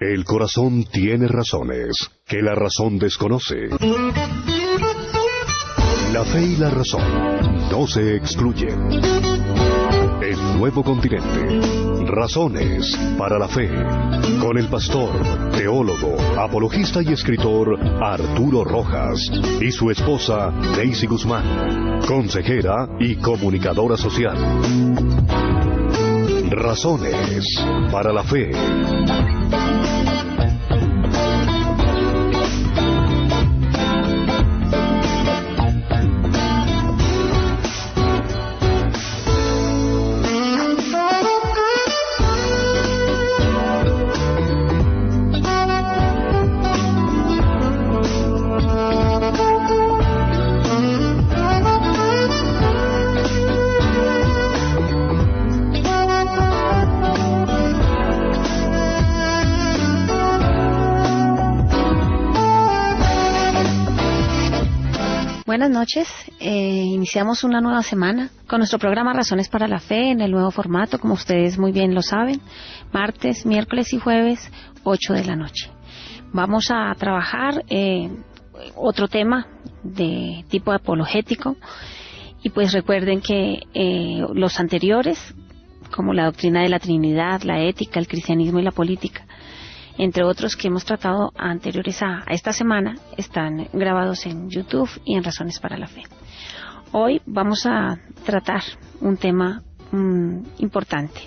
El corazón tiene razones que la razón desconoce. La fe y la razón no se excluyen. El nuevo continente. Razones para la fe. Con el pastor, teólogo, apologista y escritor Arturo Rojas y su esposa Daisy Guzmán, consejera y comunicadora social. Razones para la fe. Buenas noches, iniciamos una nueva semana con nuestro programa Razones para la Fe en el nuevo formato, como ustedes muy bien lo saben, martes, miércoles y jueves, 8 de la noche. Vamos a trabajar otro tema de tipo apologético y pues recuerden que los anteriores, como la doctrina de la Trinidad, la ética, el cristianismo y la política, entre otros que hemos tratado anteriores a esta semana, están grabados en YouTube y en Razones para la Fe. Hoy vamos a tratar un tema importante,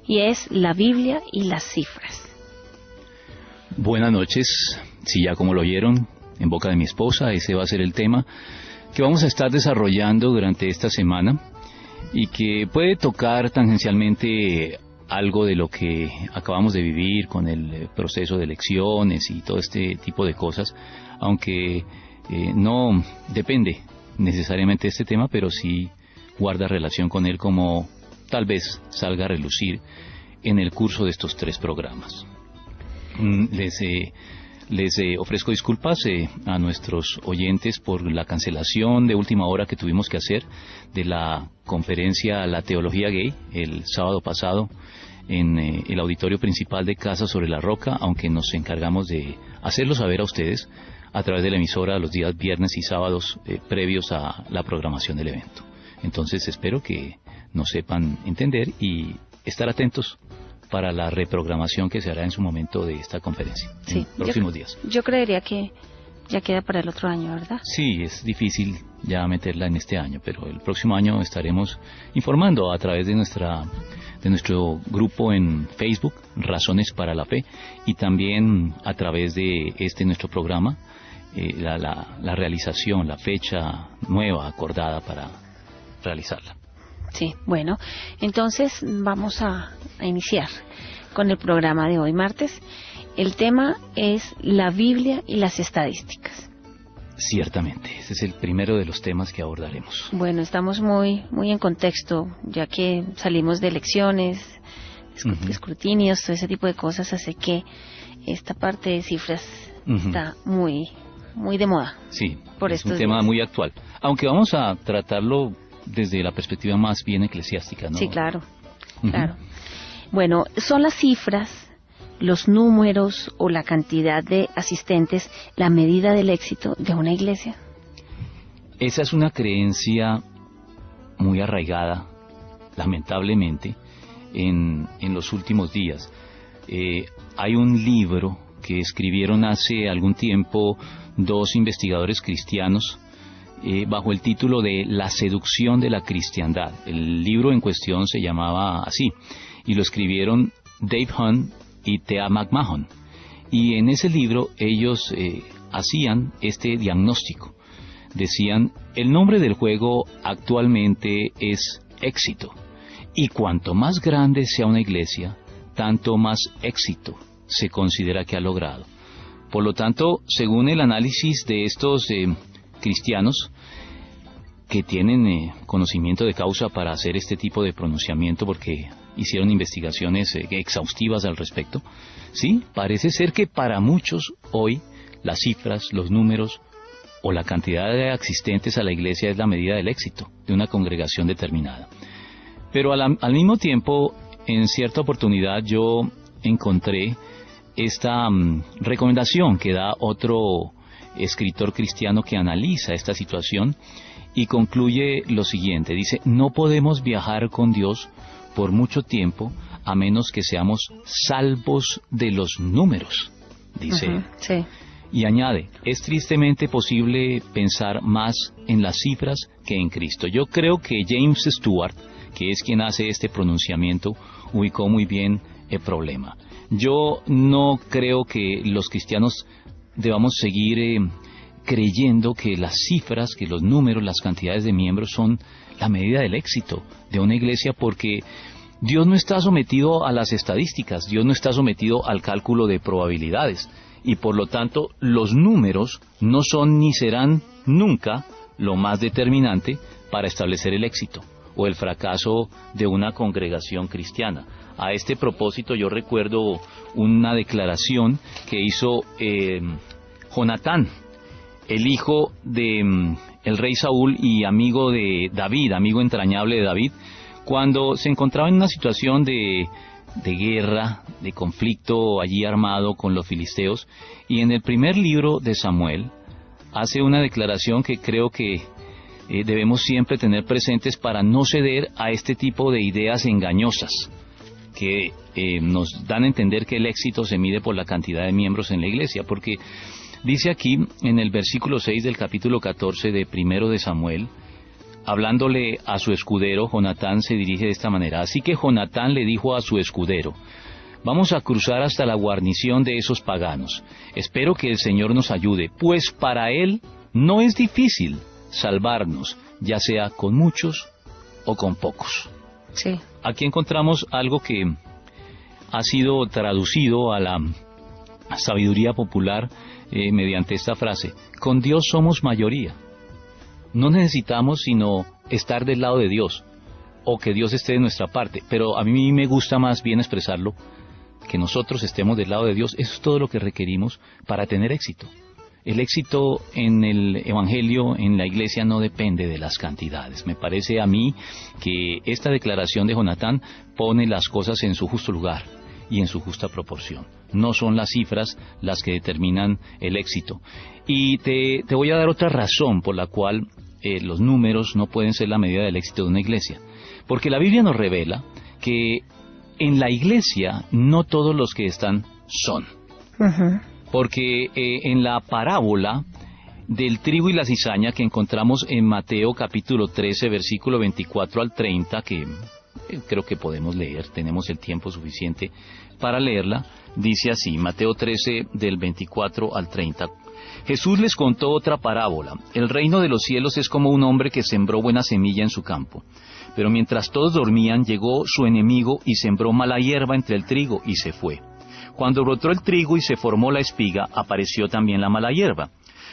y es la Biblia y las cifras. Buenas noches, si ya como lo oyeron en boca de mi esposa, ese va a ser el tema que vamos a estar desarrollando durante esta semana y que puede tocar tangencialmente algo de lo que acabamos de vivir con el proceso de elecciones y todo este tipo de cosas, aunque no depende necesariamente de este tema, pero sí guarda relación con él, como tal vez salga a relucir en el curso de estos 3 programas. Les ofrezco disculpas a nuestros oyentes por la cancelación de última hora que tuvimos que hacer de la conferencia La Teología Gay el sábado pasado en el auditorio principal de Casa sobre la Roca, aunque nos encargamos de hacerlo saber a ustedes a través de la emisora los días viernes y sábados previos a la programación del evento. Entonces espero que nos sepan entender y estar atentos para la reprogramación que se hará en su momento de esta conferencia, en próximos días. Yo creería que ya queda para el otro año, ¿verdad? Sí, es difícil ya meterla en este año, pero el próximo año estaremos informando a través de nuestro grupo en Facebook, Razones para la Fe, y también a través de nuestro programa, la realización, la fecha nueva acordada para realizarla. Sí, bueno, entonces vamos a iniciar con el programa de hoy, martes. El tema es la Biblia y las estadísticas. Ciertamente, ese es el primero de los temas que abordaremos. Bueno, estamos muy en contexto, ya que salimos de elecciones, escrutinios, todo ese tipo de cosas, así que esta parte de cifras está muy de moda. Sí, es un tema muy actual, aunque vamos a tratarlo desde la perspectiva más bien eclesiástica, ¿no? Sí, claro. Bueno, son las cifras, los números o la cantidad de asistentes la medida del éxito de una iglesia. Esa es una creencia muy arraigada, lamentablemente, en los últimos días. Hay un libro que escribieron hace algún tiempo 2 investigadores cristianos, bajo el título de La seducción de la cristiandad. El libro en cuestión se llamaba así, y lo escribieron Dave Hunt y Thea McMahon. Y en ese libro ellos hacían este diagnóstico. Decían, el nombre del juego actualmente es éxito, y cuanto más grande sea una iglesia, tanto más éxito se considera que ha logrado. Por lo tanto, según el análisis de estos cristianos que tienen conocimiento de causa para hacer este tipo de pronunciamiento, porque hicieron investigaciones exhaustivas al respecto, sí, parece ser que para muchos hoy las cifras, los números o la cantidad de asistentes a la iglesia es la medida del éxito de una congregación determinada. Pero al mismo tiempo, en cierta oportunidad yo encontré esta recomendación que da otro escritor cristiano que analiza esta situación y concluye lo siguiente. Dice, no podemos viajar con Dios por mucho tiempo a menos que seamos salvos de los números, dice él. Sí. Y añade, es tristemente posible pensar más en las cifras que en Cristo. Yo creo que James Stewart, que es quien hace este pronunciamiento, ubicó muy bien el problema. Yo no creo que los cristianos debamos seguir creyendo que las cifras, que los números, las cantidades de miembros son la medida del éxito de una iglesia, porque Dios no está sometido a las estadísticas, Dios no está sometido al cálculo de probabilidades, y por lo tanto los números no son ni serán nunca lo más determinante para establecer el éxito o el fracaso de una congregación cristiana. A este propósito yo recuerdo una declaración que hizo Jonatán, el hijo de el rey Saúl y amigo de David, amigo entrañable de David, cuando se encontraba en una situación de guerra, de conflicto allí armado con los filisteos, y en el primer libro de Samuel hace una declaración que creo que debemos siempre tener presentes para no ceder a este tipo de ideas engañosas que nos dan a entender que el éxito se mide por la cantidad de miembros en la iglesia, porque dice aquí en el versículo 6 del capítulo 14 de primero de Samuel, hablándole a su escudero, Jonatán se dirige de esta manera. Así que Jonatán le dijo a su escudero, vamos a cruzar hasta la guarnición de esos paganos. Espero que el Señor nos ayude, pues para Él no es difícil salvarnos, ya sea con muchos o con pocos. Sí. Aquí encontramos algo que ha sido traducido a la sabiduría popular mediante esta frase, con Dios somos mayoría. No necesitamos sino estar del lado de Dios, o que Dios esté de nuestra parte, pero a mí me gusta más bien expresarlo, que nosotros estemos del lado de Dios. Eso es todo lo que requerimos para tener éxito. El éxito en el Evangelio, en la iglesia, no depende de las cantidades. Me parece a mí que esta declaración de Jonatán pone las cosas en su justo lugar y en su justa proporción. No son las cifras las que determinan el éxito. Y te voy a dar otra razón por la cual los números no pueden ser la medida del éxito de una iglesia. Porque la Biblia nos revela que en la iglesia no todos los que están son. Porque en la parábola del trigo y la cizaña que encontramos en Mateo capítulo 13, versículo 24 al 30, que creo que podemos leer, tenemos el tiempo suficiente para leerla, dice así, Mateo 13 del 24 al 30. Jesús les contó otra parábola. El reino de los cielos es como un hombre que sembró buena semilla en su campo. Pero mientras todos dormían, llegó su enemigo y sembró mala hierba entre el trigo y se fue. Cuando brotó el trigo y se formó la espiga, apareció también la mala hierba.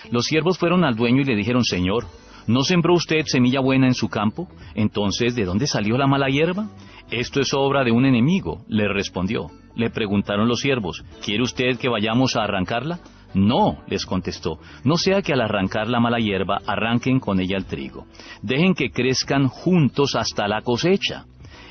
Los siervos fueron al dueño y le dijeron, Señor, ¿no sembró usted semilla buena en su campo? Entonces, ¿de dónde salió la mala hierba? Esto es obra de un enemigo, le respondió. Le preguntaron los siervos, ¿quiere usted que vayamos a arrancarla? No, les contestó, no sea que al arrancar la mala hierba arranquen con ella el trigo. Dejen que crezcan juntos hasta la cosecha.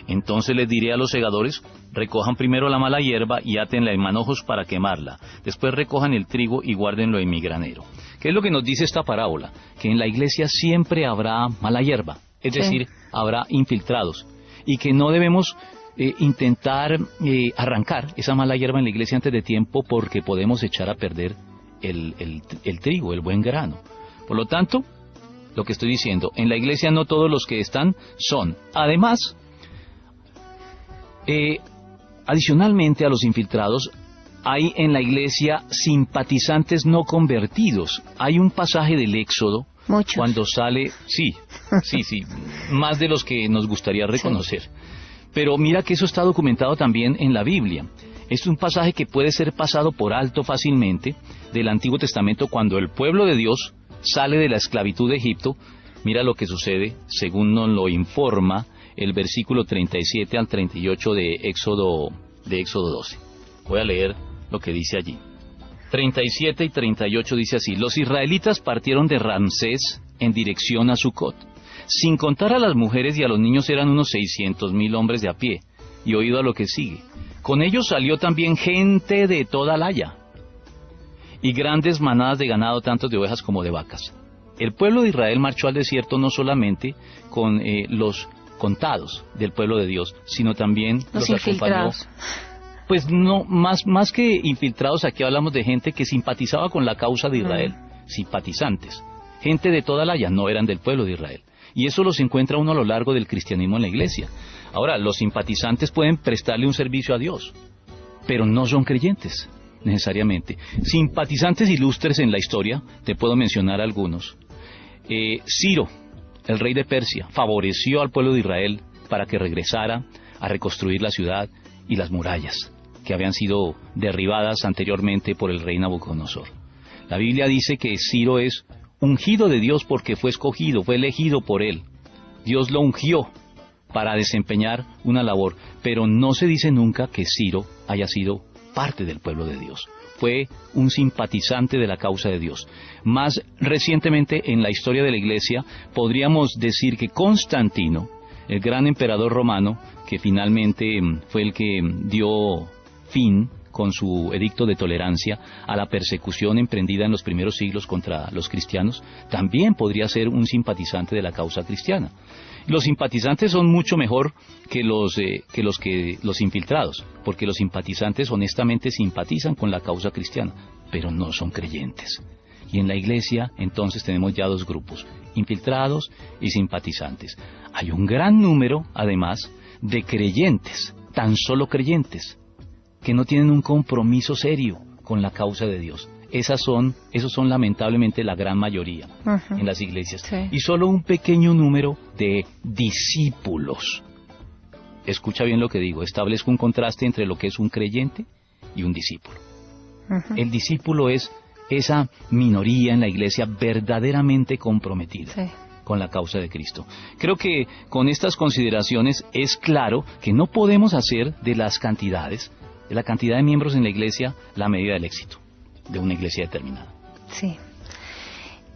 Entonces les diré a los segadores, recojan primero la mala hierba y átenla en manojos para quemarla. Después recojan el trigo y guárdenlo en mi granero. ¿Qué es lo que nos dice esta parábola? Que en la iglesia siempre habrá mala hierba, es decir, habrá infiltrados. Y que no debemos intentar arrancar esa mala hierba en la iglesia antes de tiempo porque podemos echar a perder el trigo, el buen grano. Por lo tanto, lo que estoy diciendo, en la iglesia no todos los que están son. Además, adicionalmente a los infiltrados, hay en la iglesia simpatizantes no convertidos. Hay un pasaje del Éxodo, muchos, cuando sale, sí, más de los que nos gustaría reconocer. Sí. Pero mira que eso está documentado también en la Biblia. Es un pasaje que puede ser pasado por alto fácilmente del Antiguo Testamento cuando el pueblo de Dios sale de la esclavitud de Egipto. Mira lo que sucede, según nos lo informa el versículo 37 al 38 de Éxodo 12. Voy a leer lo que dice allí. 37 y 38 dice así: los israelitas partieron de Ramsés en dirección a Sucot. Sin contar a las mujeres y a los niños eran unos 600,000 hombres de a pie. Y oído a lo que sigue. Con ellos salió también gente de toda la haya, y grandes manadas de ganado, tanto de ovejas como de vacas. El pueblo de Israel marchó al desierto no solamente con los contados del pueblo de Dios, sino también los infiltrados. Pues no, más que infiltrados, aquí hablamos de gente que simpatizaba con la causa de Israel, simpatizantes. Gente de toda la haya, no eran del pueblo de Israel. Y eso los encuentra uno a lo largo del cristianismo en la iglesia. Ahora, los simpatizantes pueden prestarle un servicio a Dios, pero no son creyentes, necesariamente. Simpatizantes ilustres en la historia, te puedo mencionar algunos. Ciro, el rey de Persia, favoreció al pueblo de Israel para que regresara a reconstruir la ciudad y las murallas, que habían sido derribadas anteriormente por el rey Nabucodonosor. La Biblia dice que Ciro es ungido de Dios porque fue escogido, fue elegido por él. Dios lo ungió para desempeñar una labor, pero no se dice nunca que Ciro haya sido parte del pueblo de Dios. Fue un simpatizante de la causa de Dios. Más recientemente en la historia de la Iglesia podríamos decir que Constantino, el gran emperador romano, que finalmente fue el que dio fin con su edicto de tolerancia a la persecución emprendida en los primeros siglos contra los cristianos, también podría ser un simpatizante de la causa cristiana. Los simpatizantes son mucho mejor que los infiltrados, porque los simpatizantes honestamente simpatizan con la causa cristiana, pero no son creyentes. Y en la iglesia entonces tenemos ya dos grupos, infiltrados y simpatizantes. Hay un gran número, además, de creyentes, tan solo creyentes, que no tienen un compromiso serio con la causa de Dios. Esos son lamentablemente la gran mayoría en las iglesias. Sí. Y solo un pequeño número de discípulos. Escucha bien lo que digo, establezco un contraste entre lo que es un creyente y un discípulo. El discípulo es esa minoría en la iglesia verdaderamente comprometida con la causa de Cristo. Creo que con estas consideraciones es claro que no podemos hacer de las cantidades, de la cantidad de miembros en la iglesia, la medida del éxito de una iglesia determinada. Sí.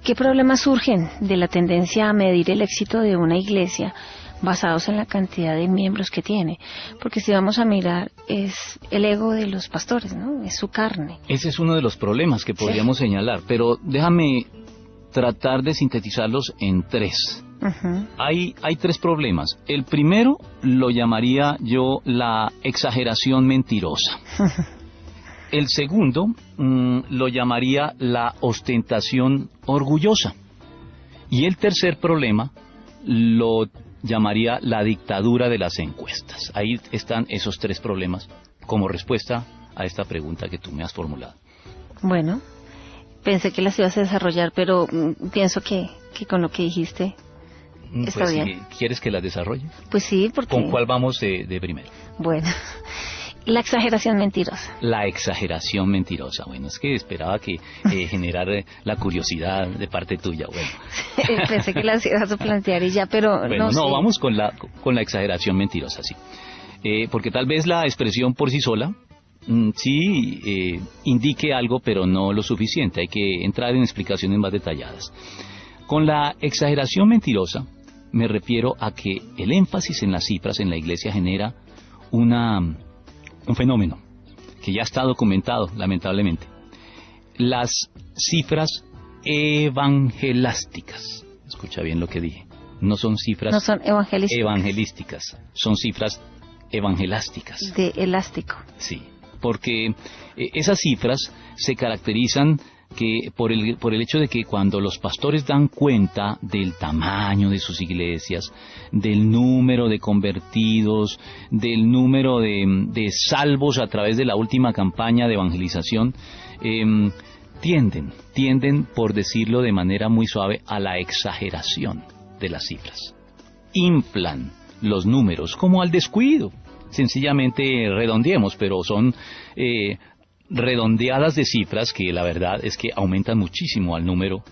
¿Qué problemas surgen de la tendencia a medir el éxito de una iglesia basados en la cantidad de miembros que tiene? Porque si vamos a mirar, es el ego de los pastores, ¿no? Es su carne. Ese es uno de los problemas que podríamos señalar, pero déjame tratar de sintetizarlos en tres. Hay tres problemas. El primero lo llamaría yo la exageración mentirosa. El segundo lo llamaría la ostentación orgullosa. Y el tercer problema lo llamaría la dictadura de las encuestas. Ahí están esos tres problemas como respuesta a esta pregunta que tú me has formulado. Bueno, pensé que las ibas a desarrollar, pero pienso que con lo que dijiste está pues, bien. ¿Quieres que las desarrolle? Pues sí, porque... ¿Con cuál vamos de primero? Bueno, la exageración mentirosa. La exageración mentirosa. Bueno, es que esperaba que generar la curiosidad de parte tuya. Bueno. Pensé que las ibas a plantear y ya, pero bueno, no, vamos con la exageración mentirosa, sí. Porque tal vez la expresión por sí sola sí indique algo, pero no lo suficiente. Hay que entrar en explicaciones más detalladas. Con la exageración mentirosa me refiero a que el énfasis en las cifras en la iglesia genera un fenómeno que ya está documentado, lamentablemente. Las cifras evangelásticas. Escucha bien lo que dije. No son cifras no son evangelísticas, son cifras evangelásticas. De elástico. Sí, porque esas cifras se caracterizan por el hecho de que cuando los pastores dan cuenta del tamaño de sus iglesias, del número de convertidos, del número de salvos a través de la última campaña de evangelización, tienden, por decirlo de manera muy suave, a la exageración de las cifras. Inflan los números como al descuido. Sencillamente redondeemos, pero son redondeadas de cifras que la verdad es que aumentan muchísimo al número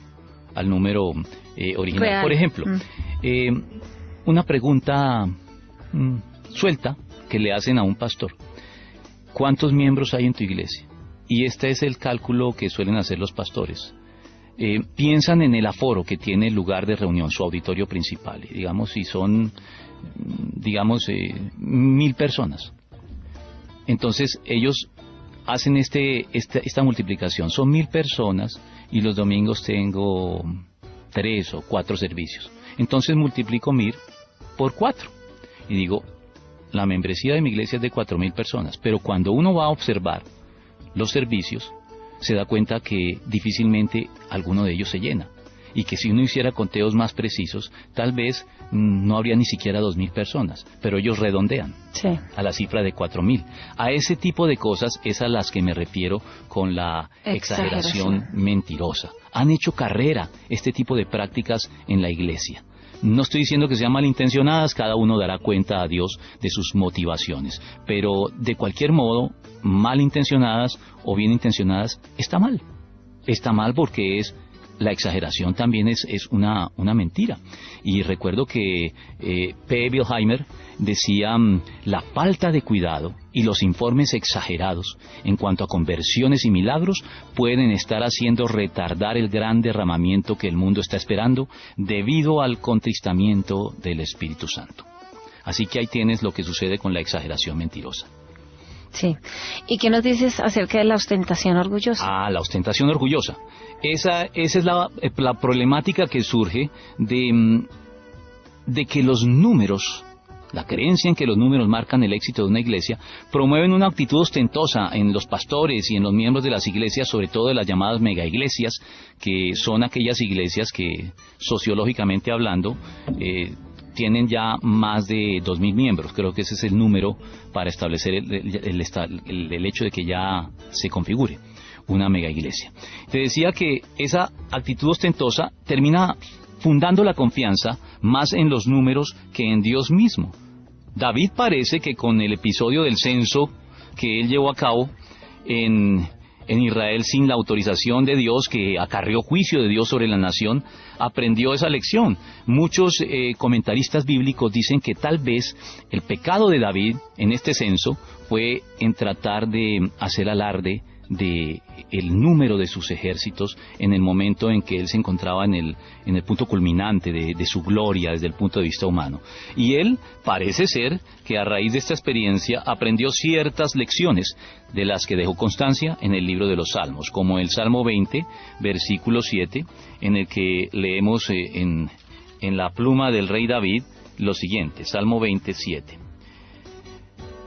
original. Real. Por ejemplo, una pregunta suelta que le hacen a un pastor: ¿cuántos miembros hay en tu iglesia? Y este es el cálculo que suelen hacer los pastores. Piensan en el aforo que tiene el lugar de reunión, su auditorio principal, y digamos si son 1,000 personas. Entonces ellos hacen esta multiplicación. Son 1.000 personas y los domingos tengo 3 o 4 servicios. Entonces multiplico 1.000 por 4 y digo, la membresía de mi iglesia es de 4.000 personas, pero cuando uno va a observar los servicios, se da cuenta que difícilmente alguno de ellos se llena. Y que si uno hiciera conteos más precisos, tal vez no habría ni siquiera 2.000 personas, pero ellos redondean a la cifra de 4.000. A ese tipo de cosas es a las que me refiero con la exageración mentirosa. Han hecho carrera este tipo de prácticas en la iglesia. No estoy diciendo que sean malintencionadas, cada uno dará cuenta a Dios de sus motivaciones, pero de cualquier modo, malintencionadas o bien intencionadas, está mal. Está mal porque la exageración también es una mentira. Y recuerdo que P. Wilheimer decía, la falta de cuidado y los informes exagerados en cuanto a conversiones y milagros pueden estar haciendo retardar el gran derramamiento que el mundo está esperando debido al contristamiento del Espíritu Santo. Así que ahí tienes lo que sucede con la exageración mentirosa. Sí. ¿Y qué nos dices acerca de la ostentación orgullosa? La ostentación orgullosa. Esa es la problemática que surge de que los números, la creencia en que los números marcan el éxito de una iglesia, promueven una actitud ostentosa en los pastores y en los miembros de las iglesias, sobre todo de las llamadas megaiglesias, que son aquellas iglesias que, sociológicamente hablando, tienen ya más de 2.000 miembros. Creo que ese es el número para establecer el hecho de que ya se configure una mega iglesia. Te decía que esa actitud ostentosa termina fundando la confianza más en los números que en Dios mismo. David parece que con el episodio del censo que él llevó a cabo en Israel sin la autorización de Dios, que acarreó juicio de Dios sobre la nación, aprendió esa lección. Muchos comentaristas bíblicos dicen que tal vez el pecado de David en este censo fue en tratar de hacer alarde de el número de sus ejércitos en el momento en que él se encontraba en el punto culminante de su gloria desde el punto de vista humano. Y él parece ser que a raíz de esta experiencia aprendió ciertas lecciones de las que dejó constancia en el libro de los Salmos, como el Salmo 20, versículo 7, en el que leemos en la pluma del rey David lo siguiente, Salmo 27.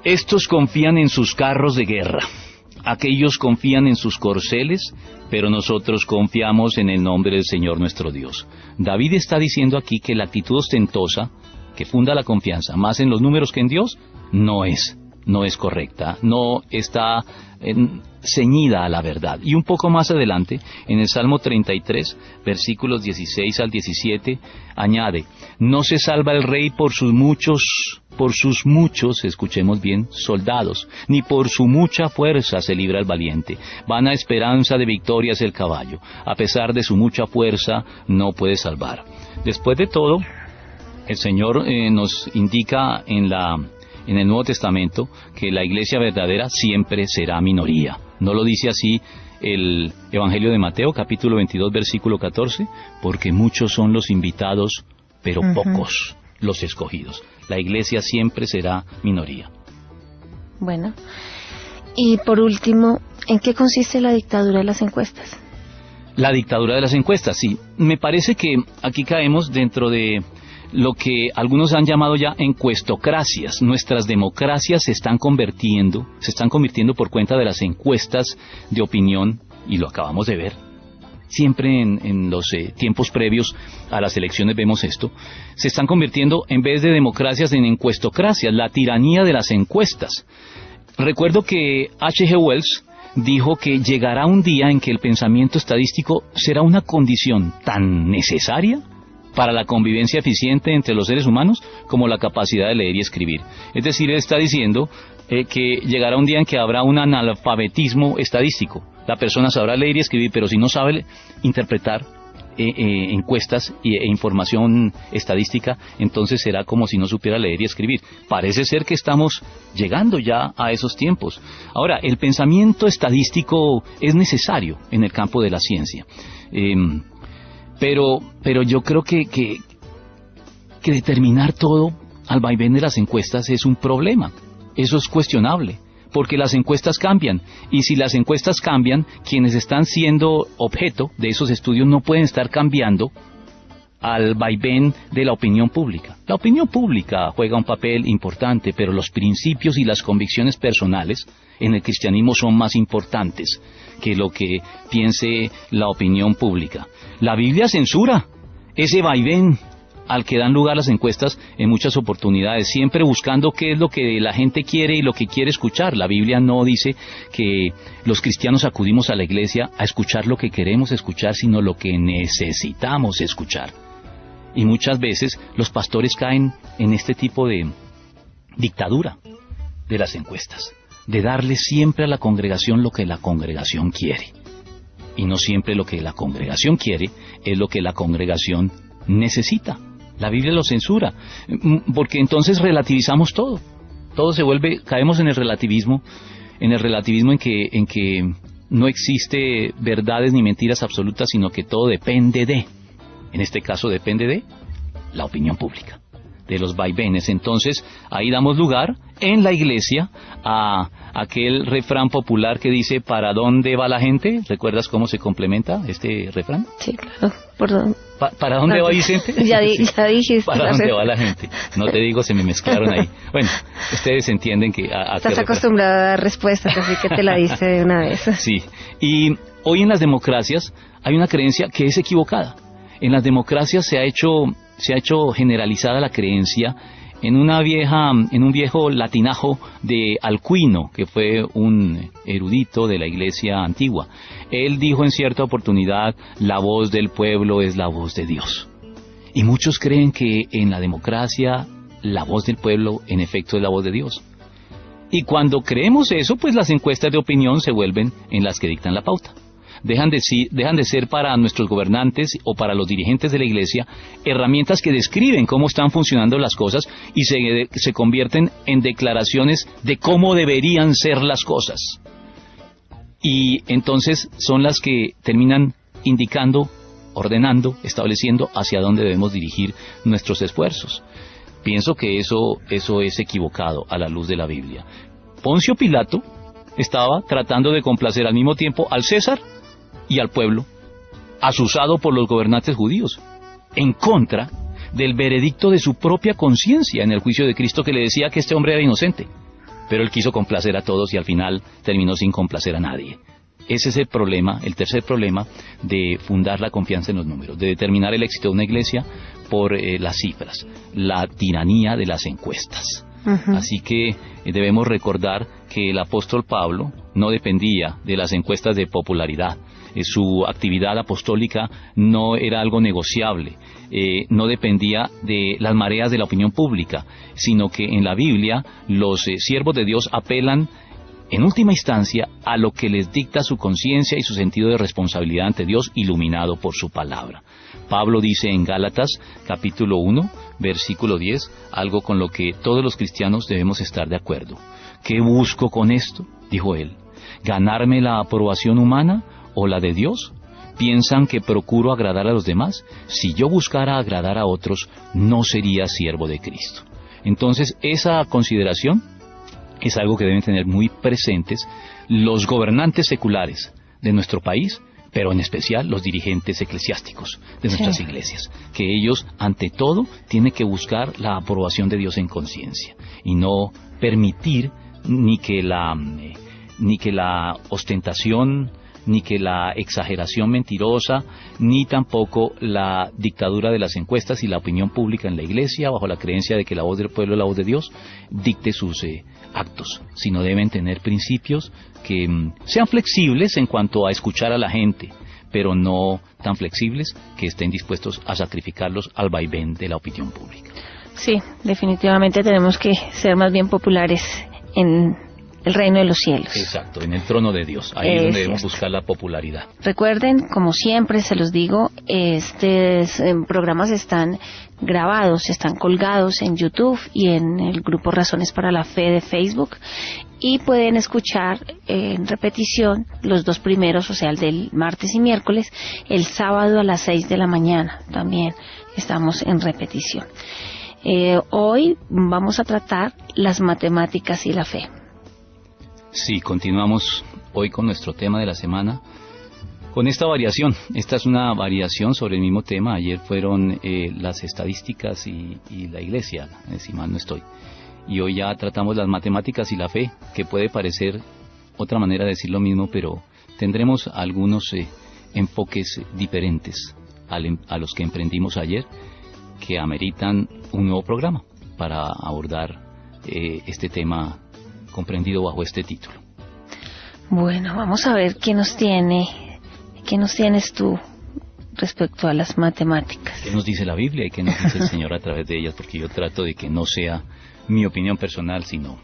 Estos confían en sus carros de guerra, aquellos confían en sus corceles, pero nosotros confiamos en el nombre del Señor nuestro Dios. David está diciendo aquí que la actitud ostentosa, que funda la confianza más en los números que en Dios, no es correcta, no está ceñida a la verdad. Y un poco más adelante, en el Salmo 33, versículos 16 al 17, añade, no se salva el rey por sus muchos, escuchemos bien, soldados, ni por su mucha fuerza se libra el valiente. Vana esperanza de victoria es el caballo, a pesar de su mucha fuerza no puede salvar. Después de todo, el Señor nos indica en el Nuevo Testamento que la iglesia verdadera siempre será minoría. ¿No lo dice así el Evangelio de Mateo, capítulo 22, versículo 14? Porque muchos son los invitados, pero pocos los escogidos. La iglesia siempre será minoría. Bueno, y por último, ¿en qué consiste la dictadura de las encuestas? La dictadura de las encuestas, sí. Me parece que aquí caemos dentro de lo que algunos han llamado ya encuestocracias. Nuestras democracias se están convirtiendo por cuenta de las encuestas de opinión, y lo acabamos de ver. Siempre en los tiempos previos a las elecciones vemos esto. Se están convirtiendo, en vez de democracias, en encuestocracias, la tiranía de las encuestas. Recuerdo que H.G. Wells dijo que llegará un día en que el pensamiento estadístico será una condición tan necesaria para la convivencia eficiente entre los seres humanos como la capacidad de leer y escribir. Es decir, él está diciendo que llegará un día en que habrá un analfabetismo estadístico. La persona sabrá leer y escribir, pero si no sabe interpretar encuestas e información estadística, entonces será como si no supiera leer y escribir. Parece ser que estamos llegando ya a esos tiempos. Ahora, el pensamiento estadístico es necesario en el campo de la ciencia. Pero yo creo que determinar todo al vaivén de las encuestas es un problema. Eso es cuestionable, porque las encuestas cambian, y si las encuestas cambian, quienes están siendo objeto de esos estudios no pueden estar cambiando al vaivén de la opinión pública. La opinión pública juega un papel importante, pero los principios y las convicciones personales en el cristianismo son más importantes que lo que piense la opinión pública. La Biblia censura ese vaivén al que dan lugar las encuestas en muchas oportunidades, siempre buscando qué es lo que la gente quiere y lo que quiere escuchar. La Biblia no dice que los cristianos acudimos a la iglesia a escuchar lo que queremos escuchar, sino lo que necesitamos escuchar. Y muchas veces los pastores caen en este tipo de dictadura de las encuestas, de darle siempre a la congregación lo que la congregación quiere. Y no siempre lo que la congregación quiere es lo que la congregación necesita. La Biblia lo censura, porque entonces relativizamos todo. Todo se vuelve, caemos en el relativismo en que no existe verdades ni mentiras absolutas, sino que todo depende de, en este caso depende de la opinión pública, de los vaivenes. Entonces ahí damos lugar en la iglesia a aquel refrán popular que dice ¿para dónde va la gente? ¿Recuerdas cómo se complementa este refrán? Sí, claro. Perdón. ¿Para dónde va Vicente? Ya Sí. dijiste. ¿Para dónde va la gente? No te digo, se me mezclaron ahí. Bueno, ustedes entienden que... Estás acostumbrado a dar respuestas, así que te la dice de una vez. Sí, y hoy en las democracias hay una creencia que es equivocada. En las democracias se ha hecho generalizada la creencia en un viejo latinajo de Alcuino, que fue un erudito de la iglesia antigua. Él dijo en cierta oportunidad: la voz del pueblo es la voz de Dios. Y muchos creen que en la democracia la voz del pueblo en efecto es la voz de Dios. Y cuando creemos eso, pues las encuestas de opinión se vuelven en las que dictan la pauta. Dejan de ser para nuestros gobernantes o para los dirigentes de la iglesia herramientas que describen cómo están funcionando las cosas y se convierten en declaraciones de cómo deberían ser las cosas. Y entonces son las que terminan indicando, ordenando, estableciendo hacia dónde debemos dirigir nuestros esfuerzos. Pienso que eso es equivocado a la luz de la Biblia. Poncio Pilato estaba tratando de complacer al mismo tiempo al César y al pueblo, asusado por los gobernantes judíos, en contra del veredicto de su propia conciencia en el juicio de Cristo, que le decía que este hombre era inocente. Pero él quiso complacer a todos y al final terminó sin complacer a nadie. Ese es el problema, el tercer problema de fundar la confianza en los números, de determinar el éxito de una iglesia por las cifras, la tiranía de las encuestas. Uh-huh. Así que debemos recordar que el apóstol Pablo no dependía de las encuestas de popularidad. Su actividad apostólica no era algo negociable, no dependía de las mareas de la opinión pública, sino que en la Biblia los siervos de Dios apelan en última instancia a lo que les dicta su conciencia y su sentido de responsabilidad ante Dios, iluminado por su palabra. Pablo dice en Gálatas capítulo 1, versículo 10, algo con lo que todos los cristianos debemos estar de acuerdo. ¿Qué busco con esto?, dijo él. ¿Ganarme la aprobación humana o la de Dios? ¿Piensan que procuro agradar a los demás? Si yo buscara agradar a otros, no sería siervo de Cristo. Entonces, esa consideración es algo que deben tener muy presentes los gobernantes seculares de nuestro país, pero en especial los dirigentes eclesiásticos de nuestras iglesias, que ellos, ante todo, tienen que buscar la aprobación de Dios en conciencia y no permitir ni que la ostentación, ni que la exageración mentirosa, ni tampoco la dictadura de las encuestas y la opinión pública en la iglesia, bajo la creencia de que la voz del pueblo es la voz de Dios, dicte sus actos, sino deben tener principios que sean flexibles en cuanto a escuchar a la gente, pero no tan flexibles que estén dispuestos a sacrificarlos al vaivén de la opinión pública. Sí, definitivamente tenemos que ser más bien populares en el reino de los cielos. Exacto, en el trono de Dios. Ahí es donde debemos buscar la popularidad. Recuerden, como siempre se los digo, estos programas están grabados, están colgados en YouTube y en el grupo Razones para la Fe de Facebook, y pueden escuchar en repetición los dos primeros, o sea, el del martes y miércoles, el sábado a las 6 de la mañana. También estamos en repetición. Hoy vamos a tratar las matemáticas y la fe. Sí, continuamos hoy con nuestro tema de la semana, con esta variación. Esta es una variación sobre el mismo tema. Ayer fueron las estadísticas y la iglesia, si mal no estoy. Y hoy ya tratamos las matemáticas y la fe, que puede parecer otra manera de decir lo mismo, pero tendremos algunos enfoques diferentes a los que emprendimos ayer, que ameritan un nuevo programa para abordar este tema comprendido bajo este título. Bueno, vamos a ver qué nos tienes tú respecto a las matemáticas. ¿Qué nos dice la Biblia y qué nos dice el Señor a través de ellas? Porque yo trato de que no sea mi opinión personal, sino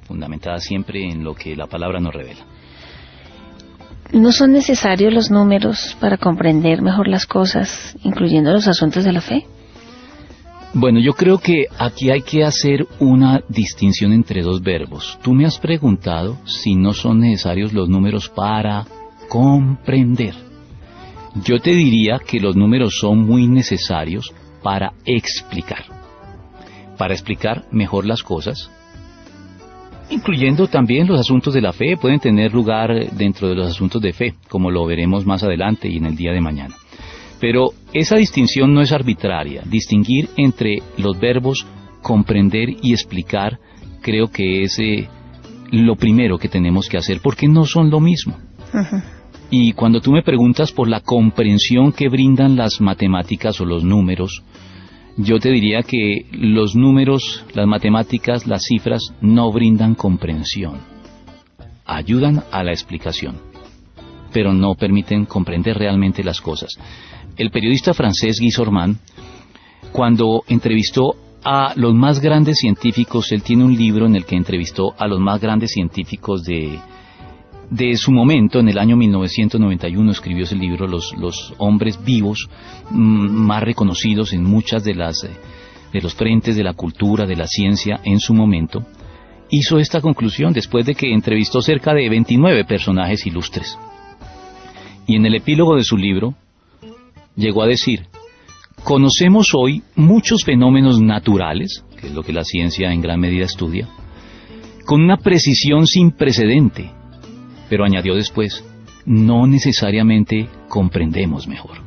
fundamentada siempre en lo que la palabra nos revela. ¿No son necesarios los números para comprender mejor las cosas, incluyendo los asuntos de la fe? Bueno, yo creo que aquí hay que hacer una distinción entre dos verbos. Tú me has preguntado si no son necesarios los números para comprender. Yo te diría que los números son muy necesarios para explicar mejor las cosas, incluyendo también los asuntos de la fe. Pueden tener lugar dentro de los asuntos de fe, como lo veremos más adelante y en el día de mañana. Pero esa distinción no es arbitraria. Distinguir entre los verbos comprender y explicar creo que es lo primero que tenemos que hacer, porque no son lo mismo. Uh-huh. Y cuando tú me preguntas por la comprensión que brindan las matemáticas o los números, yo te diría que los números, las matemáticas, las cifras no brindan comprensión. Ayudan a la explicación, pero no permiten comprender realmente las cosas. El periodista francés Guy Sorman, cuando entrevistó a los más grandes científicos, él tiene un libro en el que entrevistó a los más grandes científicos de su momento. En el año 1991 escribió ese libro, los hombres vivos más reconocidos en muchas de los frentes de la cultura, de la ciencia en su momento. Hizo esta conclusión después de que entrevistó cerca de 29 personajes ilustres. Y en el epílogo de su libro llegó a decir: conocemos hoy muchos fenómenos naturales, que es lo que la ciencia en gran medida estudia, con una precisión sin precedente. Pero añadió después, no necesariamente comprendemos mejor.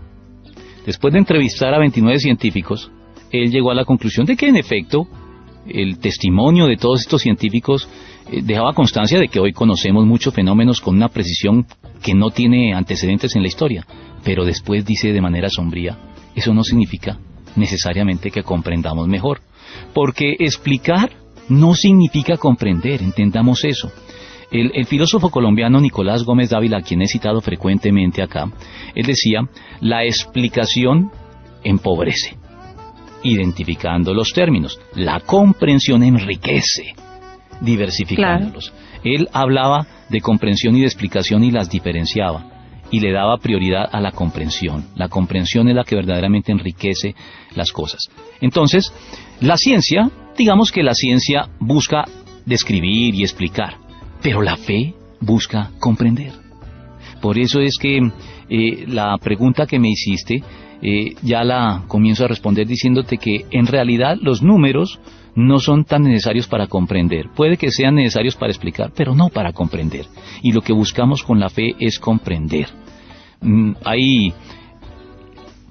Después de entrevistar a 29 científicos, él llegó a la conclusión de que en efecto el testimonio de todos estos científicos dejaba constancia de que hoy conocemos muchos fenómenos con una precisión que no tiene antecedentes en la historia. Pero después dice de manera sombría, eso no significa necesariamente que comprendamos mejor, porque explicar no significa comprender, entendamos eso. El filósofo colombiano Nicolás Gómez Dávila, a quien he citado frecuentemente acá, él decía, la explicación empobrece, identificando los términos. La comprensión enriquece, diversificándolos. Claro. Él hablaba de comprensión y de explicación y las diferenciaba, y le daba prioridad a la comprensión. La comprensión es la que verdaderamente enriquece las cosas. Entonces, la ciencia, digamos que la ciencia busca describir y explicar, pero la fe busca comprender. Por eso es que la pregunta que me hiciste, ya la comienzo a responder diciéndote que en realidad los números no son tan necesarios para comprender. Puede que sean necesarios para explicar, pero no para comprender. Y lo que buscamos con la fe es comprender. Hay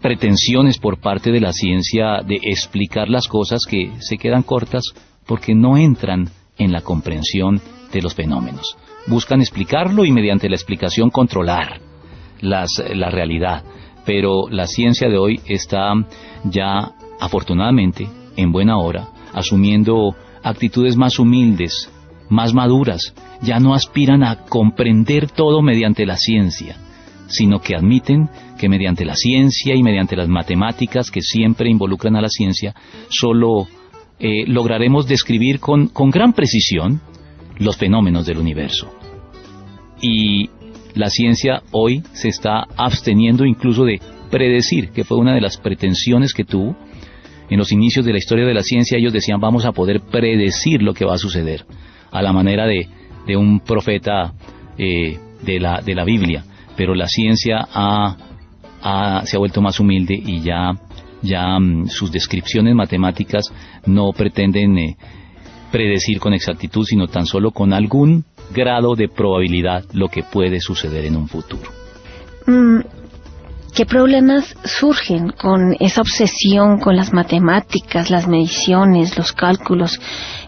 pretensiones por parte de la ciencia de explicar las cosas que se quedan cortas porque no entran en la comprensión de los fenómenos. Buscan explicarlo y mediante la explicación controlar la realidad. Pero la ciencia de hoy está ya, afortunadamente, en buena hora, asumiendo actitudes más humildes, más maduras. Ya no aspiran a comprender todo mediante la ciencia, sino que admiten que mediante la ciencia y mediante las matemáticas que siempre involucran a la ciencia, solo lograremos describir con gran precisión los fenómenos del universo. Y la ciencia hoy se está absteniendo incluso de predecir, que fue una de las pretensiones que tuvo. En los inicios de la historia de la ciencia ellos decían, vamos a poder predecir lo que va a suceder, a la manera de un profeta de la Biblia. Pero la ciencia se ha vuelto más humilde y ya sus descripciones matemáticas no pretenden predecir con exactitud, sino tan solo con algún grado de probabilidad lo que puede suceder en un futuro. ¿Qué problemas surgen con esa obsesión con las matemáticas, las mediciones, los cálculos,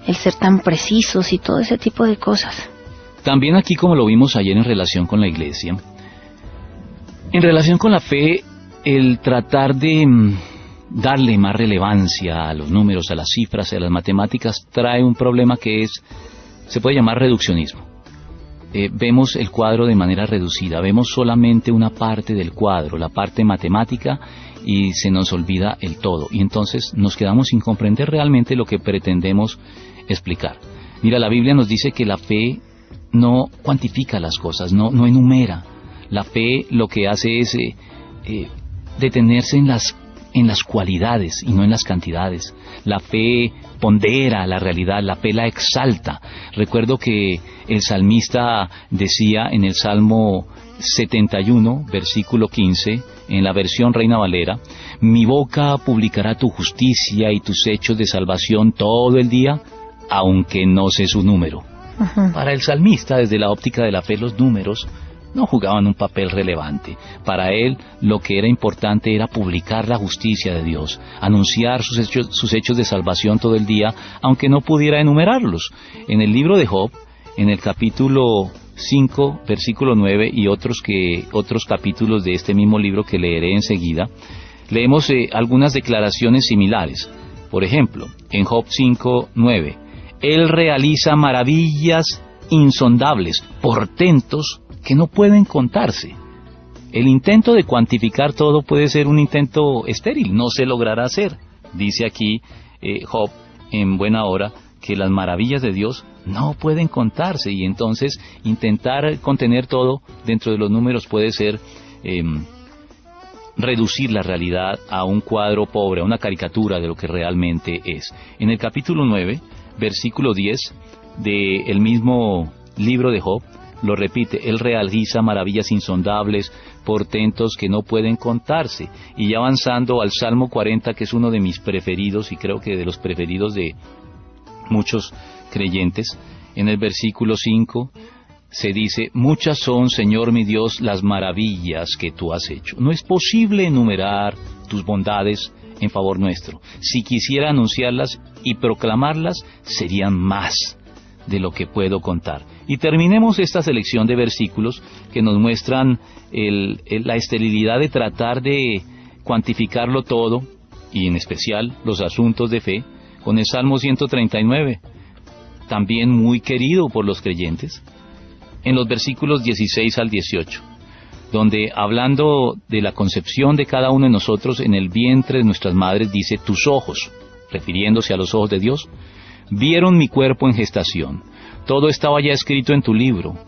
el ser tan precisos y todo ese tipo de cosas? También aquí, como lo vimos ayer en relación con la iglesia, en relación con la fe, el tratar de darle más relevancia a los números, a las cifras, a las matemáticas, trae un problema que se puede llamar reduccionismo. Vemos el cuadro de manera reducida, vemos solamente una parte del cuadro, la parte matemática, y se nos olvida el todo, y entonces nos quedamos sin comprender realmente lo que pretendemos explicar. Mira, la Biblia nos dice que la fe no cuantifica las cosas, no enumera. La fe lo que hace es detenerse en las cualidades y no en las cantidades. La fe pondera la realidad, la fe la exalta. Recuerdo que el salmista decía en el Salmo 71, versículo 15, en la versión Reina Valera: mi boca publicará tu justicia y tus hechos de salvación todo el día, aunque no sé su número. Para el salmista, desde la óptica de la fe, los números no jugaban un papel relevante. Para él, lo que era importante era publicar la justicia de Dios, anunciar sus hechos de salvación todo el día, aunque no pudiera enumerarlos. En el libro de Job, en el capítulo 5, versículo 9, y otros capítulos de este mismo libro que leeré enseguida, leemos algunas declaraciones similares. Por ejemplo, en Job 5, 9, Él realiza maravillas insondables, portentos que no pueden contarse. El intento de cuantificar todo puede ser un intento estéril, no se logrará hacer. Dice aquí Job, en buena hora, que las maravillas de Dios no pueden contarse, y entonces intentar contener todo dentro de los números puede ser reducir la realidad a un cuadro pobre, a una caricatura de lo que realmente es. En el capítulo 9, versículo 10 del mismo libro de Job, lo repite: Él realiza maravillas insondables, portentos que no pueden contarse. Y ya avanzando al Salmo 40, que es uno de mis preferidos, y creo que de los preferidos de muchos creyentes, en el versículo 5 se dice: muchas son, Señor mi Dios, las maravillas que tú has hecho. No es posible enumerar tus bondades en favor nuestro. Si quisiera anunciarlas y proclamarlas, serían más de lo que puedo contar. Y terminemos esta selección de versículos que nos muestran la esterilidad de tratar de cuantificarlo todo, y en especial los asuntos de fe, con el Salmo 139, también muy querido por los creyentes, en los versículos 16 al 18, donde, hablando de la concepción de cada uno de nosotros en el vientre de nuestras madres, dice: tus ojos, refiriéndose a los ojos de Dios, vieron mi cuerpo en gestación. Todo estaba ya escrito en tu libro.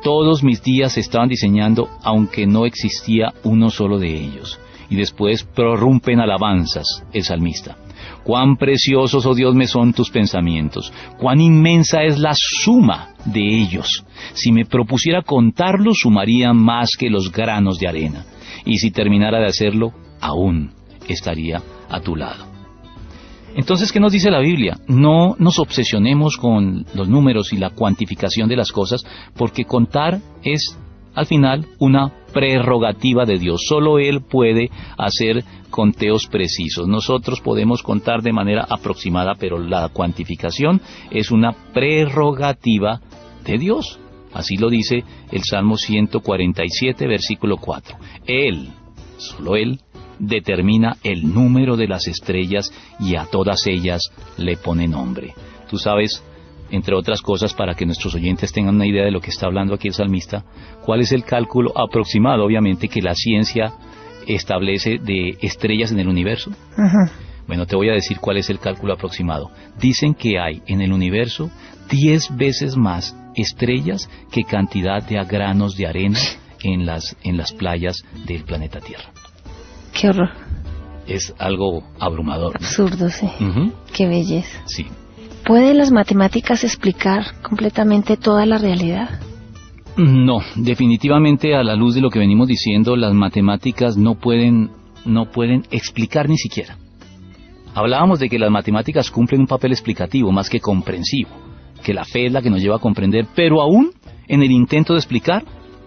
Todos mis días se estaban diseñando, aunque no existía uno solo de ellos. Y después prorrumpen alabanzas el salmista. Cuán preciosos, oh Dios, me son tus pensamientos. Cuán inmensa es la suma de ellos. Si me propusiera contarlos, sumaría más que los granos de arena. Y si terminara de hacerlo, aún estaría a tu lado. Entonces, ¿qué nos dice la Biblia? No nos obsesionemos con los números y la cuantificación de las cosas, porque contar es, al final, una prerrogativa de Dios. Solo Él puede hacer conteos precisos. Nosotros podemos contar de manera aproximada, pero la cuantificación es una prerrogativa de Dios. Así lo dice el Salmo 147, versículo 4. Él, solo Él, determina el número de las estrellas y a todas ellas le pone nombre. Tú sabes, entre otras cosas, para que nuestros oyentes tengan una idea de lo que está hablando aquí el salmista, cuál es el cálculo aproximado, obviamente, que la ciencia establece de estrellas en el universo. Bueno, te voy a decir cuál es el cálculo aproximado. Dicen que hay en el universo 10 veces más estrellas que cantidad de granos de arena en las playas del planeta Tierra. Qué horror. Es algo abrumador, ¿no? Absurdo, sí. Qué belleza. Sí. ¿Pueden las matemáticas explicar completamente toda la realidad? No, definitivamente, a la luz de lo que venimos diciendo, las matemáticas no pueden explicar ni siquiera. Hablábamos de que las matemáticas cumplen un papel explicativo más que comprensivo, que la fe es la que nos lleva a comprender, pero aún en el intento de explicar,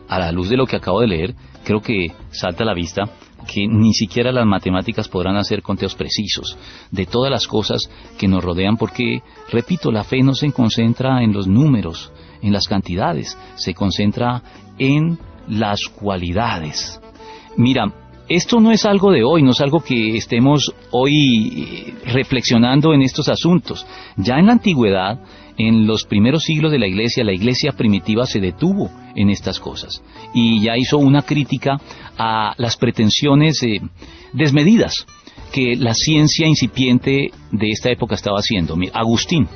a la luz de lo que acabo de leer, creo que salta a la vista que ni siquiera las matemáticas podrán hacer conteos precisos de todas las cosas que nos rodean, porque, repito, la fe no se concentra en los números, en las cantidades, se concentra en las cualidades. Mira, esto no es algo de hoy, no es algo que estemos hoy reflexionando en estos asuntos. Ya en la antigüedad, en los primeros siglos de la iglesia primitiva se detuvo en estas cosas y ya hizo una crítica a las pretensiones desmedidas que la ciencia incipiente de esta época estaba haciendo. Agustín,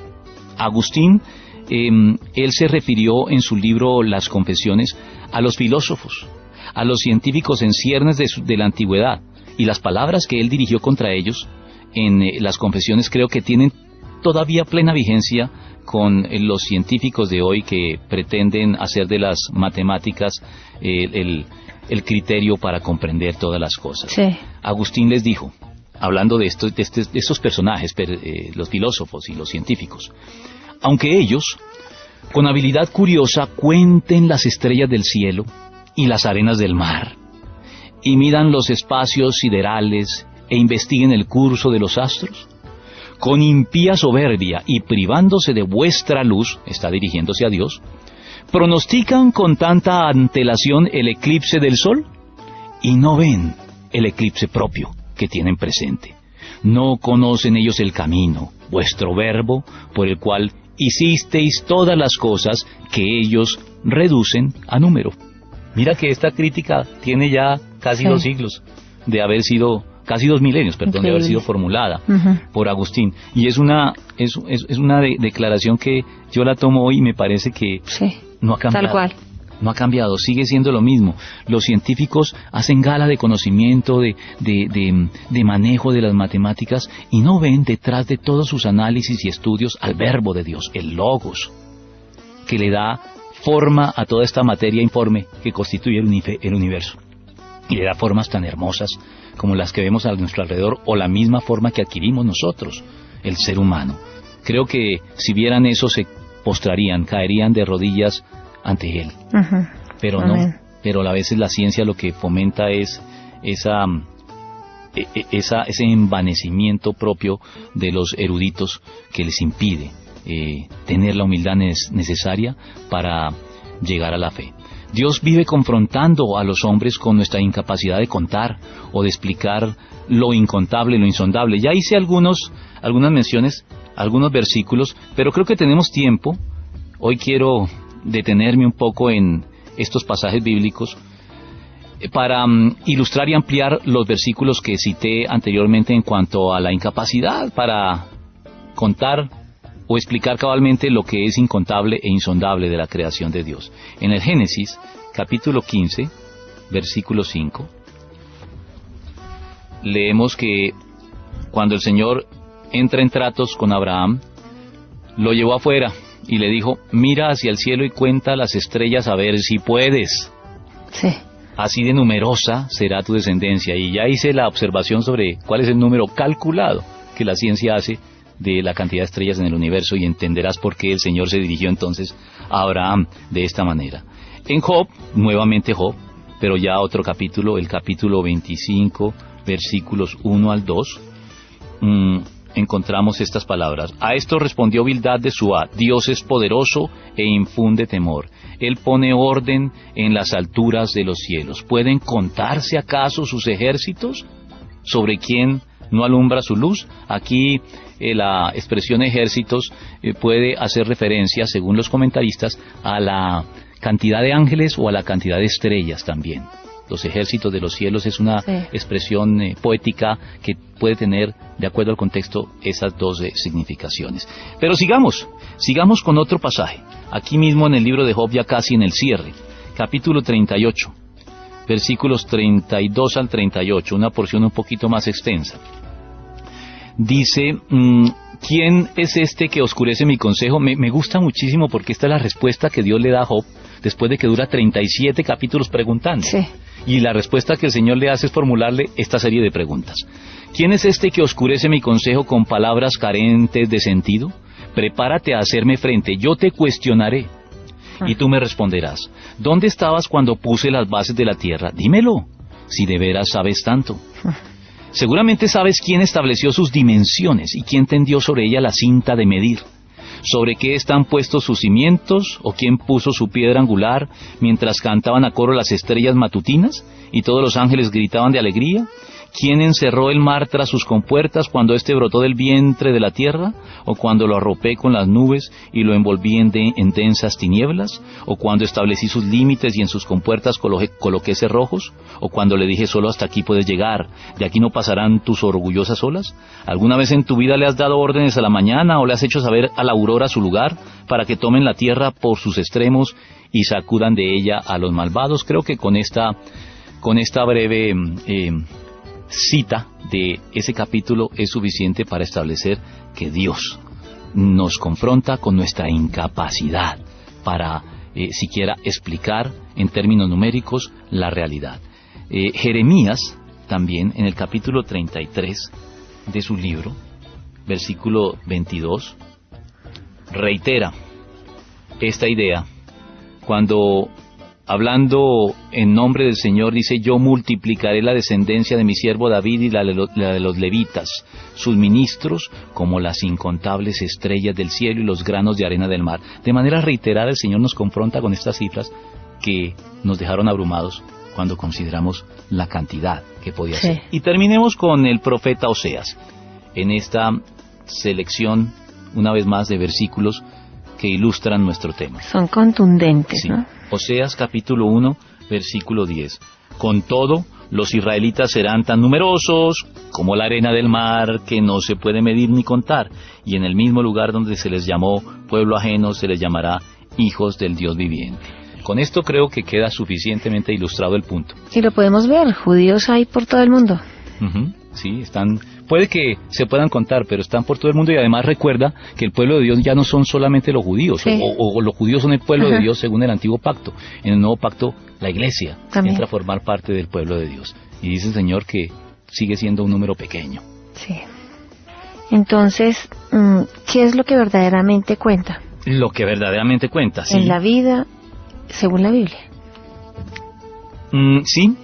él se refirió en su libro Las Confesiones a los filósofos, a los científicos en ciernes de la antigüedad, y las palabras que él dirigió contra ellos en las confesiones creo que tienen todavía plena vigencia con los científicos de hoy que pretenden hacer de las matemáticas el criterio para comprender todas las cosas. Sí. Agustín les dijo, hablando de estos personajes, los filósofos y los científicos, aunque ellos, con habilidad curiosa, cuenten las estrellas del cielo y las arenas del mar, y midan los espacios siderales e investiguen el curso de los astros, con impía soberbia y privándose de vuestra luz, está dirigiéndose a Dios, pronostican con tanta antelación el eclipse del sol, y no ven el eclipse propio que tienen presente. No conocen ellos el camino, vuestro verbo, por el cual hicisteis todas las cosas que ellos reducen a número. Mira que esta crítica tiene ya casi 2 siglos de haber sido, casi 2 milenios, perdón, de haber sido formulada por Agustín. Y es una declaración que yo la tomo hoy y me parece que no ha cambiado. Tal cual. No ha cambiado, sigue siendo lo mismo. Los científicos hacen gala de conocimiento, de manejo de las matemáticas, y no ven detrás de todos sus análisis y estudios al verbo de Dios, el logos, que le da forma a toda esta materia informe que constituye el universo. Y le da formas tan hermosas como las que vemos a nuestro alrededor, o la misma forma que adquirimos nosotros, el ser humano. Creo que si vieran eso se postrarían, caerían de rodillas ante él. Pero no, pero a veces la ciencia lo que fomenta es ese envanecimiento propio de los eruditos que les impide tener la humildad necesaria para llegar a la fe. Dios vive confrontando a los hombres con nuestra incapacidad de contar o de explicar lo incontable, lo insondable. Ya hice algunas menciones, algunos versículos, pero creo que tenemos tiempo. Hoy quiero detenerme un poco en estos pasajes bíblicos para ilustrar y ampliar los versículos que cité anteriormente en cuanto a la incapacidad para contar o explicar cabalmente lo que es incontable e insondable de la creación de Dios. En el Génesis, capítulo 15, versículo 5, leemos que cuando el Señor entra en tratos con Abraham, lo llevó afuera y le dijo, mira hacia el cielo y cuenta las estrellas a ver si puedes. Sí. Así de numerosa será tu descendencia. Y ya hice la observación sobre cuál es el número calculado que la ciencia hace de la cantidad de estrellas en el universo, y entenderás por qué el Señor se dirigió entonces a Abraham de esta manera. En Job, nuevamente Job, pero ya otro capítulo, el capítulo 25, versículos 1 al 2, encontramos estas palabras. A esto respondió Bildad de Suá, Dios es poderoso e infunde temor. Él pone orden en las alturas de los cielos. ¿Pueden contarse acaso sus ejércitos? ¿Sobre quién no alumbra su luz? Aquí la expresión ejércitos puede hacer referencia, según los comentaristas, a la cantidad de ángeles o a la cantidad de estrellas también. Los ejércitos de los cielos es una expresión poética que puede tener, de acuerdo al contexto, esas dos significaciones. Pero sigamos con otro pasaje. Aquí mismo en el libro de Job, ya casi en el cierre, capítulo 38, versículos 32 al 38, una porción un poquito más extensa. Dice, ¿quién es este que oscurece mi consejo? Me gusta muchísimo porque esta es la respuesta que Dios le da a Job después de que dura 37 capítulos preguntando. Sí. Y la respuesta que el Señor le hace es formularle esta serie de preguntas. ¿Quién es este que oscurece mi consejo con palabras carentes de sentido? Prepárate a hacerme frente, yo te cuestionaré. Y tú me responderás, ¿dónde estabas cuando puse las bases de la tierra? Dímelo, si de veras sabes tanto. Seguramente sabes quién estableció sus dimensiones y quién tendió sobre ella la cinta de medir. ¿Sobre qué están puestos sus cimientos? ¿O quién puso su piedra angular mientras cantaban a coro las estrellas matutinas y todos los ángeles gritaban de alegría? ¿Quién encerró el mar tras sus compuertas cuando éste brotó del vientre de la tierra? ¿O cuando lo arropé con las nubes y lo envolví en densas tinieblas? ¿O cuando establecí sus límites y en sus compuertas coloqué cerrojos? ¿O cuando le dije solo hasta aquí puedes llegar, de aquí no pasarán tus orgullosas olas? ¿Alguna vez en tu vida le has dado órdenes a la mañana o le has hecho saber a la aurora su lugar para que tomen la tierra por sus extremos y sacudan de ella a los malvados? Creo que con esta breve cita de ese capítulo es suficiente para establecer que Dios nos confronta con nuestra incapacidad para siquiera explicar en términos numéricos la realidad. Jeremías también en el capítulo 33 de su libro, versículo 22, reitera esta idea cuando, hablando en nombre del Señor, dice: yo multiplicaré la descendencia de mi siervo David y la de los levitas, sus ministros, como las incontables estrellas del cielo y los granos de arena del mar. De manera reiterada el Señor nos confronta con estas cifras que nos dejaron abrumados cuando consideramos la cantidad que podía ser. Y terminemos con el profeta Oseas, en esta selección, una vez más, de versículos que ilustran nuestro tema. Son contundentes, sí. ¿no? Oseas capítulo 1, versículo 10. Con todo, los israelitas serán tan numerosos como la arena del mar, que no se puede medir ni contar, y en el mismo lugar donde se les llamó pueblo ajeno, se les llamará hijos del Dios viviente. Con esto creo que queda suficientemente ilustrado el punto. Y lo podemos ver, judíos hay por todo el mundo. Sí, están, puede que se puedan contar, pero están por todo el mundo, y además recuerda que el pueblo de Dios ya no son solamente los judíos, sí. o los judíos son el pueblo de Dios según el antiguo pacto. En el nuevo pacto la iglesia también entra a formar parte del pueblo de Dios, y dice el Señor que sigue siendo un número pequeño. Sí. Entonces, ¿qué es lo que verdaderamente cuenta? Lo que verdaderamente cuenta, sí. En la vida, según la Biblia. Sí.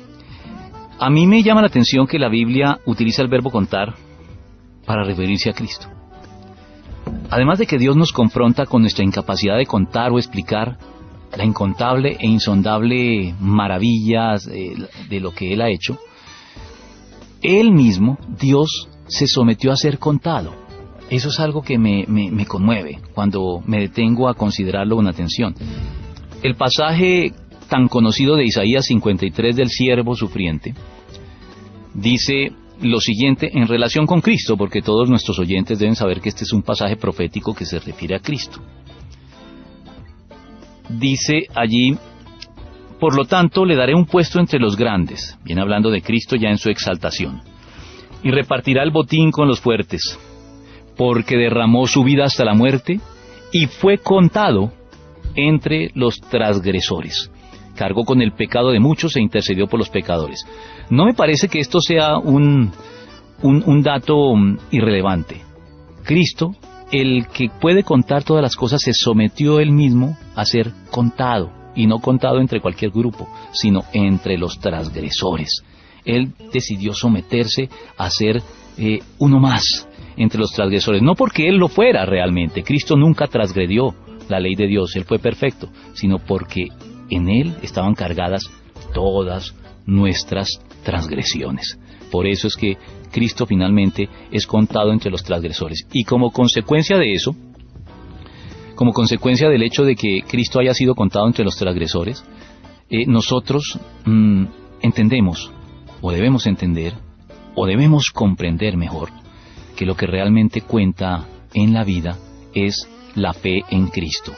A mí me llama la atención que la Biblia utiliza el verbo contar para referirse a Cristo. Además de que Dios nos confronta con nuestra incapacidad de contar o explicar la incontable e insondable maravillas de lo que Él ha hecho, Él mismo, Dios, se sometió a ser contado. Eso es algo que me conmueve cuando me detengo a considerarlo con atención. El pasaje tan conocido de Isaías 53 del siervo sufriente dice lo siguiente en relación con Cristo, porque todos nuestros oyentes deben saber que este es un pasaje profético que se refiere a Cristo. Dice allí: por lo tanto le daré un puesto entre los grandes, viene hablando de Cristo ya en su exaltación, y repartirá el botín con los fuertes, porque derramó su vida hasta la muerte y fue contado entre los transgresores. Cargó con el pecado de muchos e intercedió por los pecadores. No me parece que esto sea un dato irrelevante. Cristo, el que puede contar todas las cosas, se sometió él mismo a ser contado, y no contado entre cualquier grupo, sino entre los transgresores. Él decidió someterse a ser uno más entre los transgresores, no porque él lo fuera realmente. Cristo nunca transgredió la ley de Dios, él fue perfecto, sino porque en él estaban cargadas todas nuestras transgresiones. Por eso es que Cristo finalmente es contado entre los transgresores. Y como consecuencia de eso, como consecuencia del hecho de que Cristo haya sido contado entre los transgresores, nosotros entendemos, o debemos entender, o debemos comprender mejor, que lo que realmente cuenta en la vida es la fe en Cristo.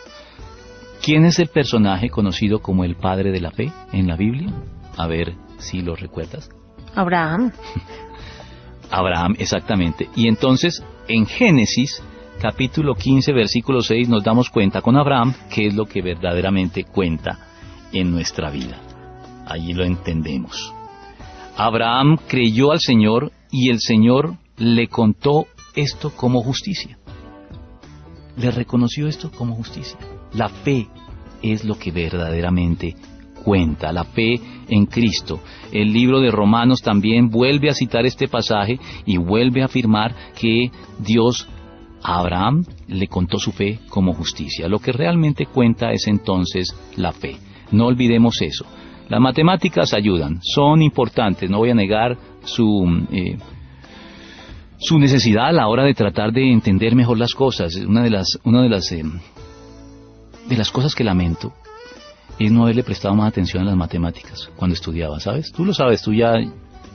¿Quién es el personaje conocido como el padre de la fe en la Biblia? A ver si lo recuerdas. Abraham. Abraham, exactamente. Y entonces, en Génesis, capítulo 15, versículo 6, nos damos cuenta con Abraham qué es lo que verdaderamente cuenta en nuestra vida. Allí lo entendemos. Abraham creyó al Señor y el Señor le contó esto como justicia. Le reconoció esto como justicia. La fe es lo que verdaderamente cuenta, la fe en Cristo. El libro de Romanos también vuelve a citar este pasaje y vuelve a afirmar que Dios a Abraham le contó su fe como justicia. Lo que realmente cuenta es entonces la fe. No olvidemos eso. Las matemáticas ayudan, son importantes, no voy a negar su necesidad a la hora de tratar de entender mejor las cosas. Una de las cosas que lamento es no haberle prestado más atención a las matemáticas cuando estudiaba, ¿sabes? Tú lo sabes, tú ya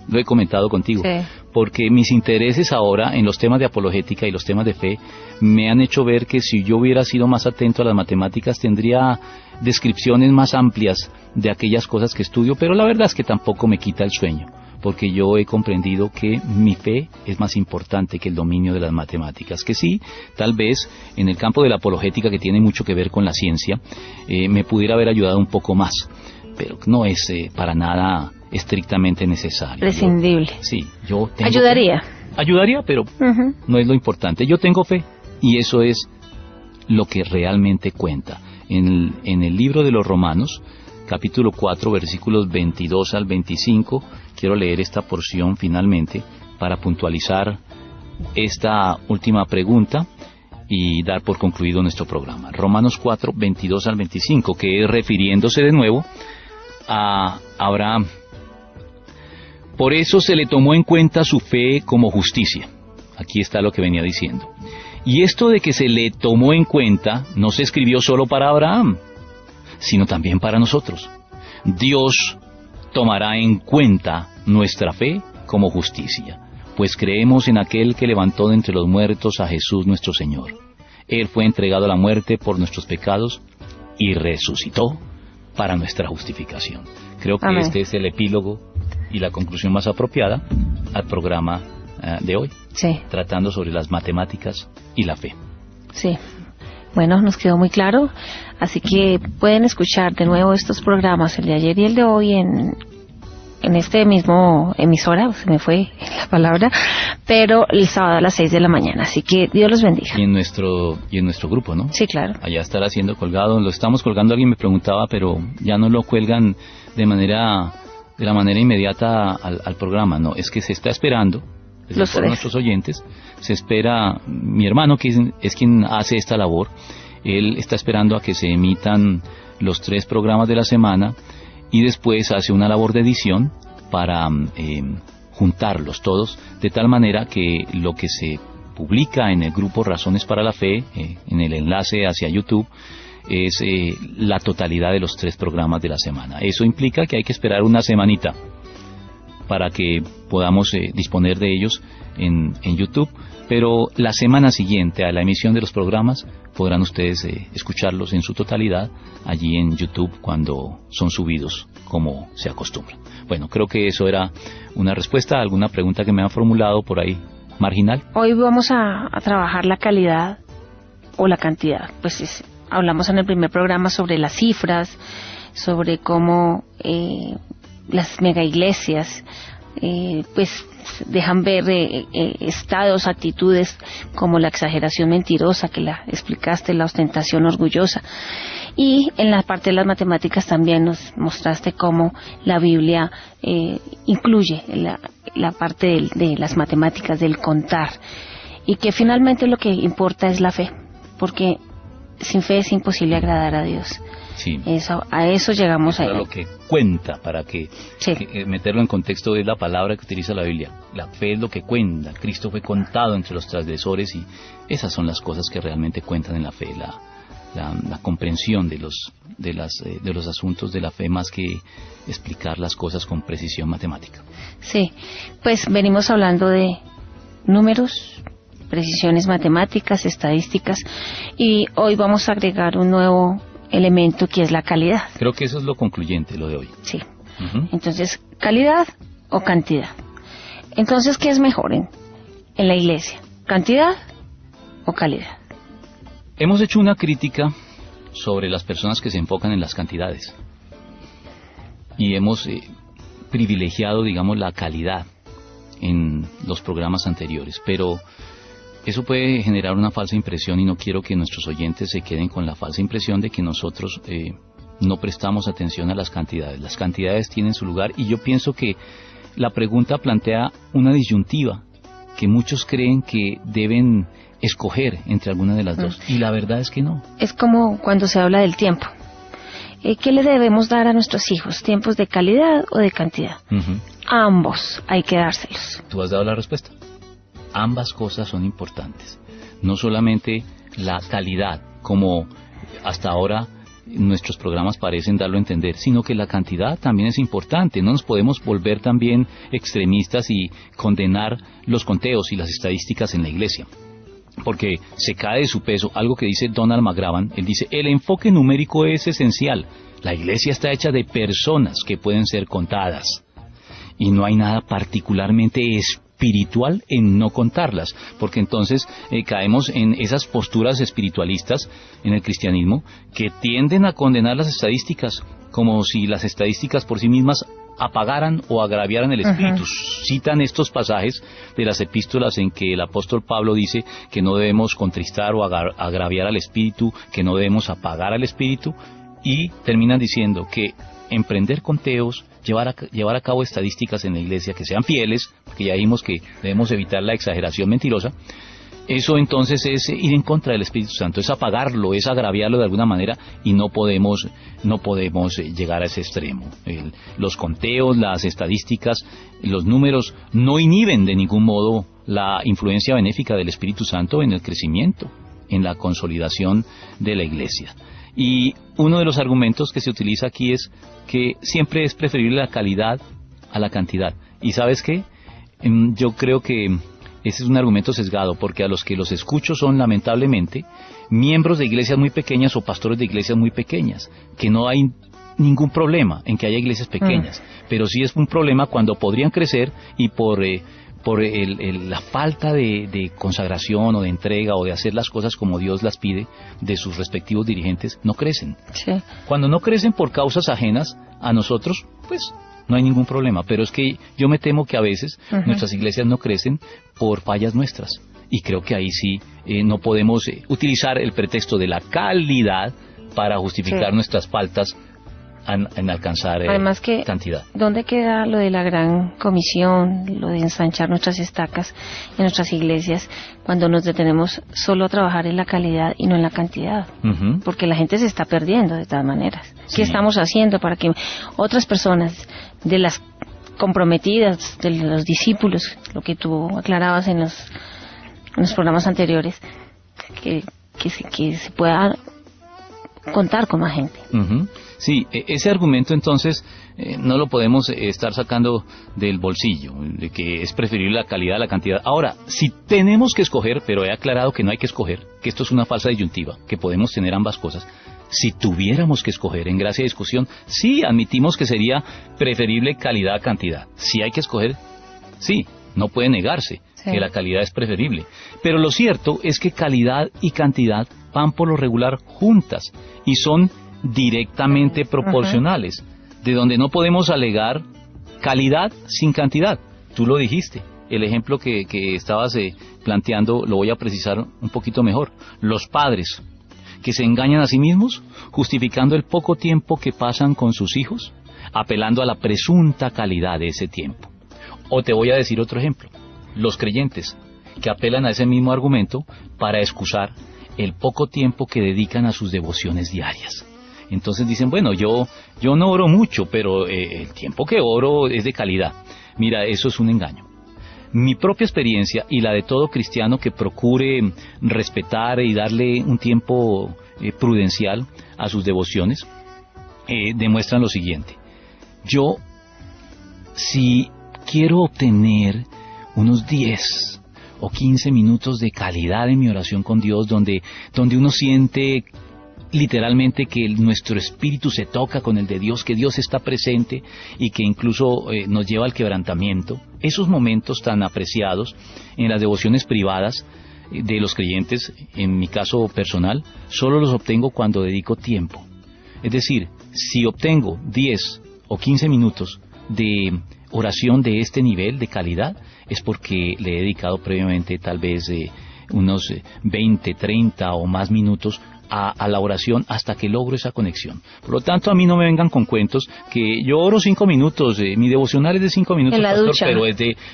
lo he comentado contigo. Sí. Porque mis intereses ahora en los temas de apologética y los temas de fe me han hecho ver que si yo hubiera sido más atento a las matemáticas tendría descripciones más amplias de aquellas cosas que estudio, pero la verdad es que tampoco me quita el sueño, porque yo he comprendido que mi fe es más importante que el dominio de las matemáticas, que sí, tal vez en el campo de la apologética, que tiene mucho que ver con la ciencia, me pudiera haber ayudado un poco más, pero no es para nada estrictamente necesario. Prescindible. Yo tengo ayudaría. Fe. Ayudaría, pero no es lo importante. Yo tengo fe y eso es lo que realmente cuenta. En el libro de los Romanos, capítulo 4, versículos 22 al 25, quiero leer esta porción finalmente para puntualizar esta última pregunta y dar por concluido nuestro programa. Romanos 4, 22 al 25, que es refiriéndose de nuevo a Abraham. Por eso se le tomó en cuenta su fe como justicia. Aquí está lo que venía diciendo. Y esto de que se le tomó en cuenta no se escribió solo para Abraham, sino también para nosotros. Dios tomará en cuenta nuestra fe como justicia, pues creemos en aquel que levantó de entre los muertos a Jesús nuestro Señor. Él fue entregado a la muerte por nuestros pecados y resucitó para nuestra justificación. Creo que Amén. Este es el epílogo y la conclusión más apropiada al programa de hoy, Sí. tratando sobre las matemáticas y la fe. Sí. Bueno, nos quedó muy claro, así que pueden escuchar de nuevo estos programas, el de ayer y el de hoy, en este mismo emisora, se me fue la palabra, pero el sábado a las 6 de la mañana, así que Dios los bendiga. Y en nuestro grupo, ¿no? Sí, claro. Allá estará siendo colgado, lo estamos colgando, alguien me preguntaba, pero ya no lo cuelgan de la manera inmediata al programa, no, es que se está esperando, por nuestros oyentes, se espera, mi hermano que es quien hace esta labor, él está esperando a que se emitan los 3 programas de la semana y después hace una labor de edición para juntarlos todos, de tal manera que lo que se publica en el grupo Razones para la Fe, en el enlace hacia YouTube, es la totalidad de los 3 programas de la semana. Eso implica que hay que esperar una semanita para que podamos disponer de ellos en YouTube, pero la semana siguiente a la emisión de los programas podrán ustedes escucharlos en su totalidad allí en YouTube cuando son subidos, como se acostumbra. Bueno, creo que eso era una respuesta a alguna pregunta que me han formulado por ahí, marginal. Hoy vamos a trabajar la calidad o la cantidad. Pues hablamos en el primer programa sobre las cifras, sobre cómo las mega iglesias pues dejan ver estados, actitudes como la exageración mentirosa que la explicaste, la ostentación orgullosa, y en la parte de las matemáticas también nos mostraste cómo la Biblia incluye la parte de las matemáticas, del contar, y que finalmente lo que importa es la fe, porque sin fe es imposible agradar a Dios. Sí. A eso llegamos. Lo que cuenta, para que sí. Meterlo en contexto, es la palabra que utiliza la Biblia. La fe es lo que cuenta. Cristo fue contado entre los transgresores y esas son las cosas que realmente cuentan en la fe. La comprensión de los asuntos de la fe, más que explicar las cosas con precisión matemática. Sí, pues venimos hablando de números, precisiones matemáticas, estadísticas, y hoy vamos a agregar un nuevo elemento que es la calidad. Creo que eso es lo concluyente, lo de hoy. Sí. Entonces, calidad o cantidad. Entonces, ¿qué es mejor en la iglesia? ¿Cantidad o calidad? Hemos hecho una crítica sobre las personas que se enfocan en las cantidades y hemos privilegiado, digamos, la calidad en los programas anteriores, pero Eso puede generar una falsa impresión y no quiero que nuestros oyentes se queden con la falsa impresión de que nosotros no prestamos atención a las cantidades. Las cantidades tienen su lugar y yo pienso que la pregunta plantea una disyuntiva que muchos creen que deben escoger entre alguna de las dos y la verdad es que no. Es como cuando se habla del tiempo. ¿Qué le debemos dar a nuestros hijos? ¿Tiempos de calidad o de cantidad? A ambos hay que dárselos. Tú has dado la respuesta. Ambas cosas son importantes. No solamente la calidad, como hasta ahora nuestros programas parecen darlo a entender, sino que la cantidad también es importante. No nos podemos volver también extremistas y condenar los conteos y las estadísticas en la iglesia, porque se cae de su peso algo que dice Donald McGravan. Él dice, el enfoque numérico es esencial. La iglesia está hecha de personas que pueden ser contadas y no hay nada particularmente espiritual en no contarlas, porque entonces caemos en esas posturas espiritualistas en el cristianismo que tienden a condenar las estadísticas como si las estadísticas por sí mismas apagaran o agraviaran el espíritu. Citan estos pasajes de las epístolas en que el apóstol Pablo dice que no debemos contristar o agraviar al espíritu, que no debemos apagar al espíritu, y terminan diciendo que emprender conteos, llevar a cabo estadísticas en la iglesia que sean fieles, porque ya dijimos que debemos evitar la exageración mentirosa. Eso entonces es ir en contra del Espíritu Santo, es apagarlo, es agraviarlo de alguna manera y no podemos llegar a ese extremo. Los conteos, las estadísticas, los números no inhiben de ningún modo la influencia benéfica del Espíritu Santo en el crecimiento, en la consolidación de la iglesia. Y uno de los argumentos que se utiliza aquí es que siempre es preferible la calidad a la cantidad. ¿Y sabes qué? Yo creo que ese es un argumento sesgado, porque a los que los escucho son, lamentablemente, miembros de iglesias muy pequeñas o pastores de iglesias muy pequeñas, que no hay ningún problema en que haya iglesias pequeñas, pero sí es un problema cuando podrían crecer y por la falta de consagración o de entrega o de hacer las cosas como Dios las pide de sus respectivos dirigentes, no crecen. Sí. Cuando no crecen por causas ajenas a nosotros, pues no hay ningún problema, pero es que yo me temo que a veces nuestras iglesias no crecen por fallas nuestras, y creo que ahí sí no podemos utilizar el pretexto de la calidad para justificar nuestras faltas en alcanzar además que, cantidad. ¿Dónde queda lo de la gran comisión, lo de ensanchar nuestras estacas en nuestras iglesias, cuando nos detenemos solo a trabajar en la calidad y no en la cantidad? Porque la gente se está perdiendo de todas maneras. Sí. ¿Qué estamos haciendo para que otras personas, de las comprometidas, de los discípulos, lo que tú aclarabas en los programas anteriores, que se pueda contar con más gente? Sí, ese argumento entonces no lo podemos estar sacando del bolsillo, de que es preferible la calidad a la cantidad. Ahora, si tenemos que escoger, pero he aclarado que no hay que escoger, que esto es una falsa disyuntiva, que podemos tener ambas cosas. Si tuviéramos que escoger en gracia de discusión, sí, admitimos que sería preferible calidad a cantidad. Si hay que escoger, sí, no puede negarse que la calidad es preferible. Pero lo cierto es que calidad y cantidad van por lo regular juntas y son directamente proporcionales, de donde no podemos alegar calidad sin cantidad. Tú lo dijiste, el ejemplo que estabas planteando lo voy a precisar un poquito mejor. Los padres que se engañan a sí mismos, justificando el poco tiempo que pasan con sus hijos, apelando a la presunta calidad de ese tiempo. O te voy a decir otro ejemplo, los creyentes que apelan a ese mismo argumento para excusar el poco tiempo que dedican a sus devociones diarias. Entonces dicen, bueno, yo no oro mucho, pero el tiempo que oro es de calidad. Mira, eso es un engaño. Mi propia experiencia y la de todo cristiano que procure respetar y darle un tiempo prudencial a sus devociones, demuestran lo siguiente. Yo, si quiero obtener unos 10 o 15 minutos de calidad en mi oración con Dios, donde uno siente literalmente que nuestro espíritu se toca con el de Dios, que Dios está presente y que incluso nos lleva al quebrantamiento, esos momentos tan apreciados en las devociones privadas de los creyentes, en mi caso personal, solo los obtengo cuando dedico tiempo. Es decir, si obtengo 10 o 15 minutos de oración de este nivel, de calidad, es porque le he dedicado previamente tal vez unos 20, 30 o más minutos a la oración hasta que logro esa conexión. Por lo tanto, a mí no me vengan con cuentos que yo oro 5 minutos, mi devocional es de 5 minutos, en la pastor, ducha,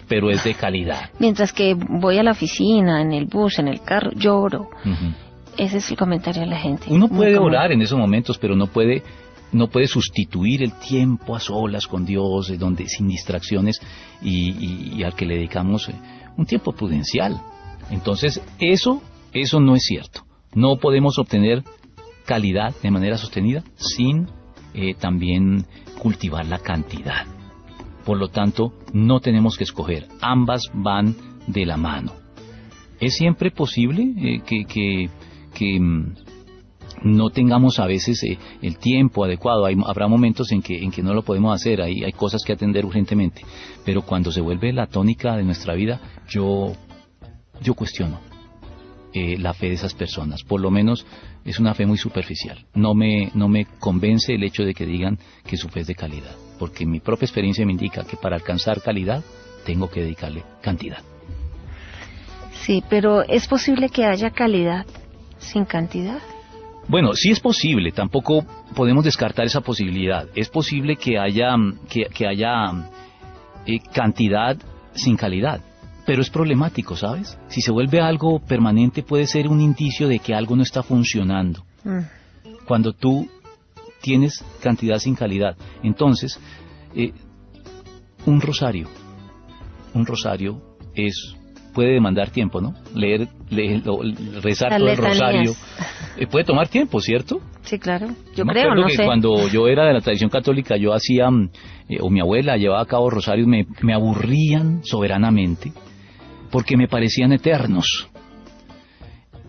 pero es de calidad. mientras que voy a la oficina, en el bus, en el carro, yo oro. Uh-huh. Ese es el comentario de la gente. Uno Muy puede común. orar en esos momentos, pero no puede sustituir el tiempo a solas con Dios, donde sin distracciones y al que le dedicamos un tiempo prudencial. Entonces, eso no es cierto. No podemos obtener calidad de manera sostenida sin también cultivar la cantidad. Por lo tanto, no tenemos que escoger. Ambas van de la mano. ¿Es siempre posible que no tengamos a veces el tiempo adecuado? Habrá momentos en que no lo podemos hacer, hay cosas que atender urgentemente. Pero cuando se vuelve la tónica de nuestra vida, yo cuestiono la fe de esas personas. Por lo menos es una fe muy superficial. No me convence el hecho de que digan que su fe es de calidad, porque mi propia experiencia me indica que para alcanzar calidad tengo que dedicarle cantidad. Sí, pero ¿es posible que haya calidad sin cantidad? Bueno, sí es posible, tampoco podemos descartar esa posibilidad. Es posible que haya cantidad sin calidad. Pero es problemático, ¿sabes? Si se vuelve algo permanente puede ser un indicio de que algo no está funcionando. Cuando tú tienes cantidad sin calidad. Entonces, un rosario puede demandar tiempo, ¿no? Rezar todo el rosario puede tomar tiempo, ¿cierto? Sí, claro. Yo me creo, acuerdo no que sé. cuando yo era de la tradición católica, yo hacía, o mi abuela llevaba a cabo rosarios, me aburrían soberanamente, porque me parecían eternos.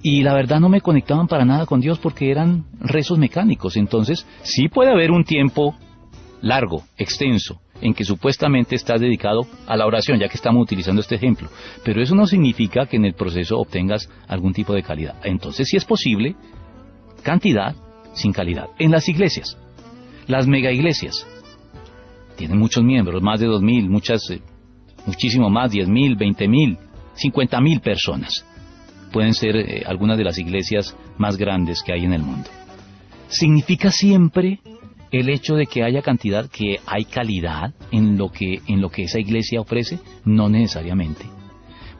Y la verdad no me conectaban para nada con Dios porque eran rezos mecánicos. Entonces, sí puede haber un tiempo largo, extenso, en que supuestamente estás dedicado a la oración, ya que estamos utilizando este ejemplo. Pero eso no significa que en el proceso obtengas algún tipo de calidad. Entonces, sí es posible cantidad sin calidad. En las iglesias, las mega iglesias, tienen muchos miembros, más de 2,000, muchísimo más, 10,000, 20,000, 50,000 personas. Pueden ser algunas de las iglesias más grandes que hay en el mundo. ¿Significa siempre el hecho de que haya cantidad, que hay calidad en lo que esa iglesia ofrece? No necesariamente.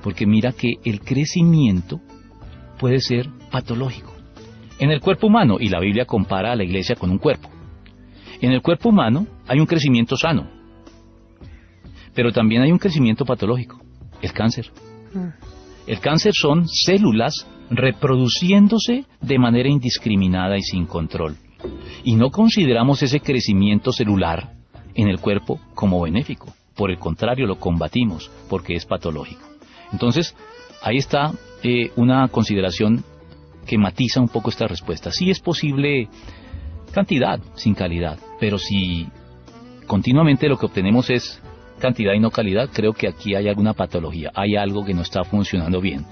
Porque mira que el crecimiento puede ser patológico. En el cuerpo humano, y la Biblia compara a la iglesia con un cuerpo, en el cuerpo humano hay un crecimiento sano, pero también hay un crecimiento patológico, el cáncer. El cáncer son células reproduciéndose de manera indiscriminada y sin control. Y no consideramos ese crecimiento celular en el cuerpo como benéfico. Por el contrario, lo combatimos porque es patológico. Entonces, ahí está una consideración que matiza un poco esta respuesta. Sí es posible cantidad sin calidad, pero si continuamente lo que obtenemos es cantidad y no calidad, creo que aquí hay alguna patología, hay algo que no está funcionando bien,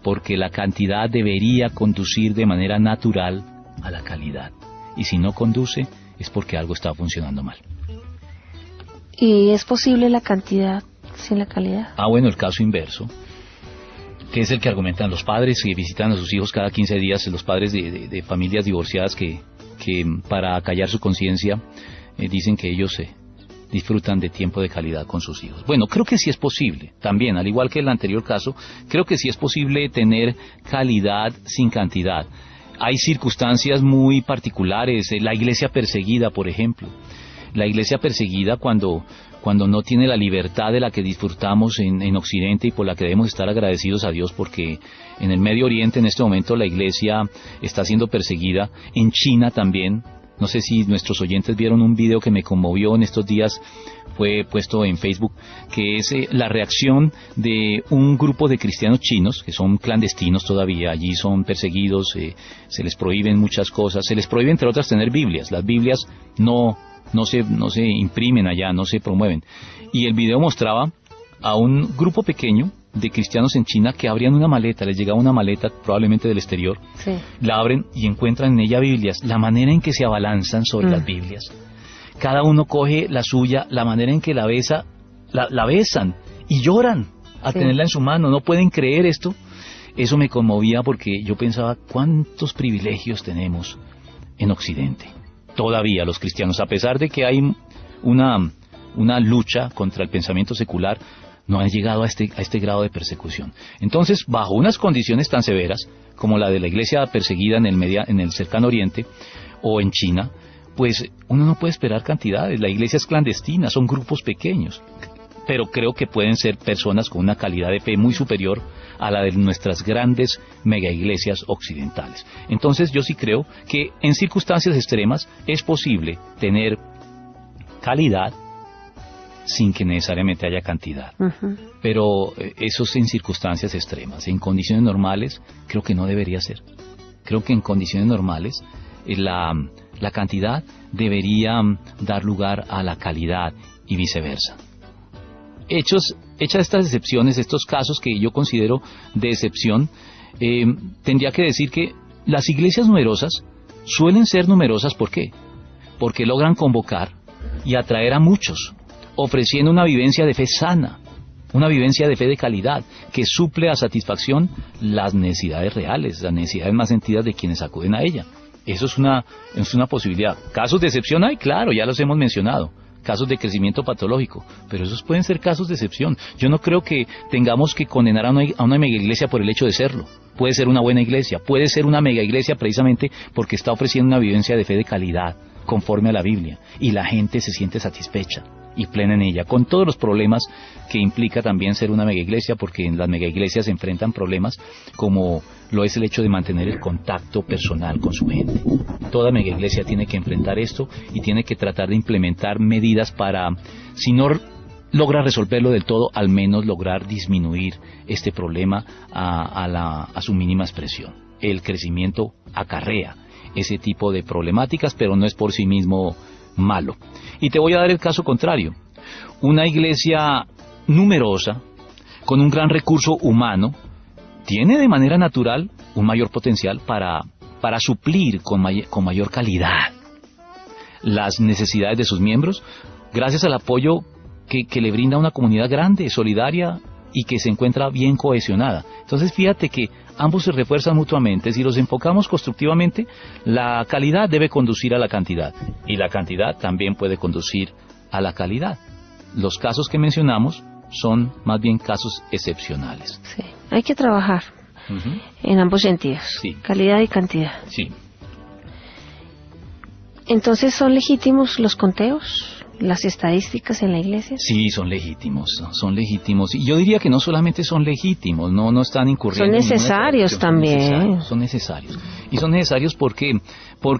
porque la cantidad debería conducir de manera natural a la calidad, y si no conduce es porque algo está funcionando mal. ¿Y es posible la cantidad sin la calidad? Bueno, el caso inverso, que es el que argumentan los padres que visitan a sus hijos cada 15 días, los padres de familias divorciadas que para acallar su conciencia dicen que ellos disfrutan de tiempo de calidad con sus hijos. Bueno, creo que sí es posible, también, al igual que el anterior caso, creo que sí es posible tener calidad sin cantidad. Hay circunstancias muy particulares, la iglesia perseguida, por ejemplo. La iglesia perseguida cuando no tiene la libertad de la que disfrutamos en Occidente y por la que debemos estar agradecidos a Dios, porque en el Medio Oriente en este momento la iglesia está siendo perseguida, en China también. No sé si nuestros oyentes vieron un video que me conmovió en estos días, fue puesto en Facebook, que es la reacción de un grupo de cristianos chinos, que son clandestinos todavía, allí son perseguidos, se les prohíben muchas cosas, se les prohíbe entre otras tener Biblias, las Biblias no se imprimen allá, no se promueven. Y el video mostraba a un grupo pequeño de cristianos en China que abrían una maleta, les llegaba una maleta probablemente del exterior, Sí. la abren y encuentran en ella Biblias, la manera en que se abalanzan sobre las Biblias, cada uno coge la suya, la manera en que la besan y lloran al tenerla en su mano, no pueden creer esto. eso me conmovía porque yo pensaba cuántos privilegios tenemos en Occidente. Todavía los cristianos, a pesar de que hay una lucha contra el pensamiento secular, no han llegado a este grado de persecución. Entonces, bajo unas condiciones tan severas como la de la iglesia perseguida en el cercano oriente o en China, pues uno no puede esperar cantidades. La iglesia es clandestina, son grupos pequeños, pero creo que pueden ser personas con una calidad de fe muy superior a la de nuestras grandes mega iglesias occidentales. Entonces yo sí creo que en circunstancias extremas es posible tener calidad sin que necesariamente haya cantidad. Pero eso es en circunstancias extremas. En condiciones normales creo que no debería ser. Creo que en condiciones normales la cantidad debería dar lugar a la calidad y viceversa. Hechas estas excepciones, estos casos que yo considero de excepción, tendría que decir que las iglesias numerosas suelen ser numerosas, ¿por qué? Porque logran convocar y atraer a muchos, ofreciendo una vivencia de fe sana, una vivencia de fe de calidad, que suple a satisfacción las necesidades reales, las necesidades más sentidas de quienes acuden a ella. Eso es una posibilidad. Casos de excepción hay, claro, ya los hemos mencionado. Casos de crecimiento patológico, pero esos pueden ser casos de excepción. Yo no creo que tengamos que condenar a una mega iglesia por el hecho de serlo. Puede ser una buena iglesia, puede ser una mega iglesia precisamente porque está ofreciendo una vivencia de fe de calidad, conforme a la Biblia, y la gente se siente satisfecha y plena en ella, con todos los problemas que implica también ser una mega iglesia, porque en las mega iglesias se enfrentan problemas como lo es el hecho de mantener el contacto personal con su gente. Toda mega iglesia tiene que enfrentar esto y tiene que tratar de implementar medidas para, si no logra resolverlo del todo, al menos lograr disminuir este problema a su mínima expresión. El crecimiento acarrea ese tipo de problemáticas, pero no es por sí mismo malo. Y te voy a dar el caso contrario. Una iglesia numerosa, con un gran recurso humano, tiene de manera natural un mayor potencial para suplir con mayor calidad las necesidades de sus miembros, gracias al apoyo que le brinda una comunidad grande, solidaria y que se encuentra bien cohesionada. Entonces fíjate que ambos se refuerzan mutuamente. Si los enfocamos constructivamente, la calidad debe conducir a la cantidad y la cantidad también puede conducir a la calidad. Los casos que mencionamos son más bien casos excepcionales. Sí, hay que trabajar en ambos sentidos, sí. Calidad y cantidad. Sí. Entonces, ¿son legítimos los conteos, las estadísticas en la iglesia? Sí, son legítimos. Y yo diría que no solamente son legítimos, no están incurriendo. Son necesarios también. Son necesarios. Y son necesarios porque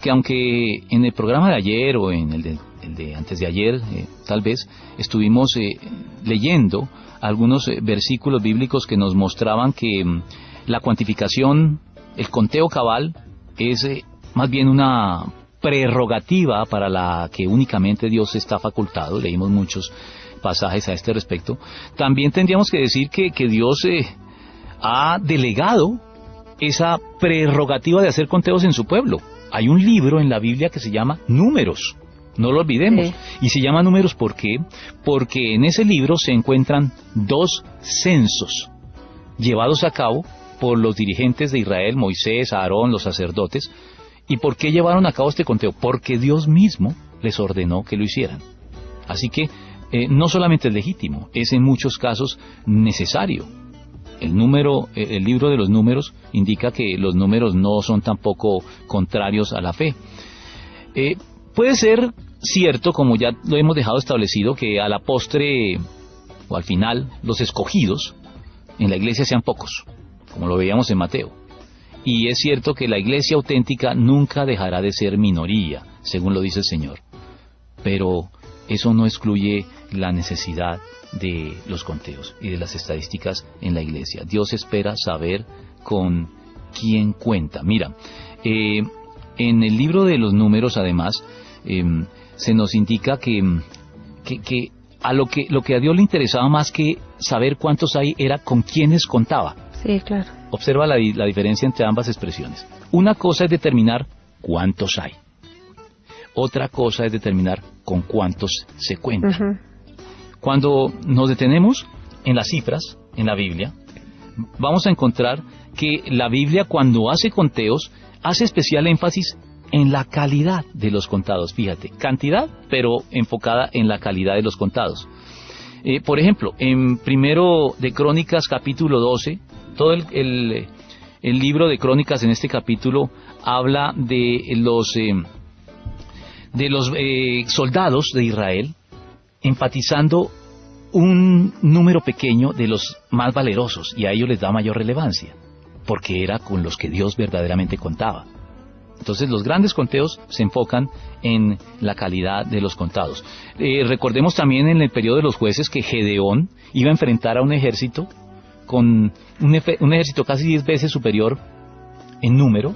aunque en el programa de ayer o en el de antes de ayer, tal vez, estuvimos leyendo algunos versículos bíblicos que nos mostraban que la cuantificación, el conteo cabal, es más bien una prerrogativa para la que únicamente Dios está facultado. Leímos muchos pasajes a este respecto. También tendríamos que decir que Dios ha delegado esa prerrogativa de hacer conteos en su pueblo. Hay un libro en la Biblia que se llama Números, no lo olvidemos, sí. Y se llama Números ¿por qué? Porque en ese libro se encuentran 2 censos llevados a cabo por los dirigentes de Israel, Moisés, Aarón, los sacerdotes. ¿Y por qué llevaron a cabo este conteo? Porque Dios mismo les ordenó que lo hicieran. Así que no solamente es legítimo, es en muchos casos necesario. El libro de los números indica que los números no son tampoco contrarios a la fe. Puede ser cierto, como ya lo hemos dejado establecido, que a la postre o al final los escogidos en la iglesia sean pocos, como lo veíamos en Mateo. Y es cierto que la iglesia auténtica nunca dejará de ser minoría, según lo dice el Señor. Pero eso no excluye la necesidad de los conteos y de las estadísticas en la iglesia. Dios espera saber con quién cuenta. Mira, en el libro de los números, además, se nos indica que lo que a Dios le interesaba más que saber cuántos hay era con quiénes contaba. Sí, claro. Observa la diferencia entre ambas expresiones. Una cosa es determinar cuántos hay. Otra cosa es determinar con cuántos se cuentan. Cuando nos detenemos en las cifras, en la Biblia, vamos a encontrar que la Biblia, cuando hace conteos, hace especial énfasis en la calidad de los contados. Fíjate, cantidad, pero enfocada en la calidad de los contados. Por ejemplo, en Primero de Crónicas, capítulo 12, todo el libro de Crónicas en este capítulo habla de los soldados de Israel, enfatizando un número pequeño de los más valerosos, y a ellos les da mayor relevancia, porque era con los que Dios verdaderamente contaba. Entonces los grandes conteos se enfocan en la calidad de los contados. Recordemos también en el periodo de los jueces que Gedeón iba a enfrentar a un ejército con un ejército casi 10 veces superior en número,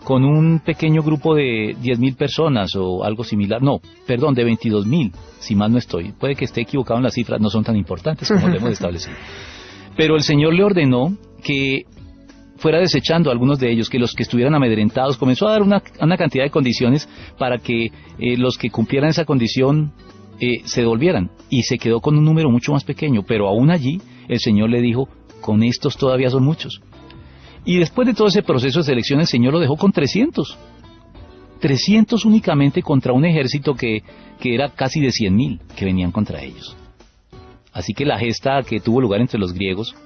con un pequeño grupo de 10.000 personas o algo similar, de 22.000, si mal no estoy. Puede que esté equivocado en las cifras, no son tan importantes como lo hemos establecido. Pero el Señor le ordenó que fuera desechando a algunos de ellos, que los que estuvieran amedrentados, comenzó a dar una cantidad de condiciones para que los que cumplieran esa condición se devolvieran, y se quedó con un número mucho más pequeño, pero aún allí el Señor le dijo, con estos todavía son muchos. Y después de todo ese proceso de selección, el Señor lo dejó con 300 únicamente contra un ejército que era casi de 100.000 que venían contra ellos. Así que la gesta que tuvo lugar entre los griegos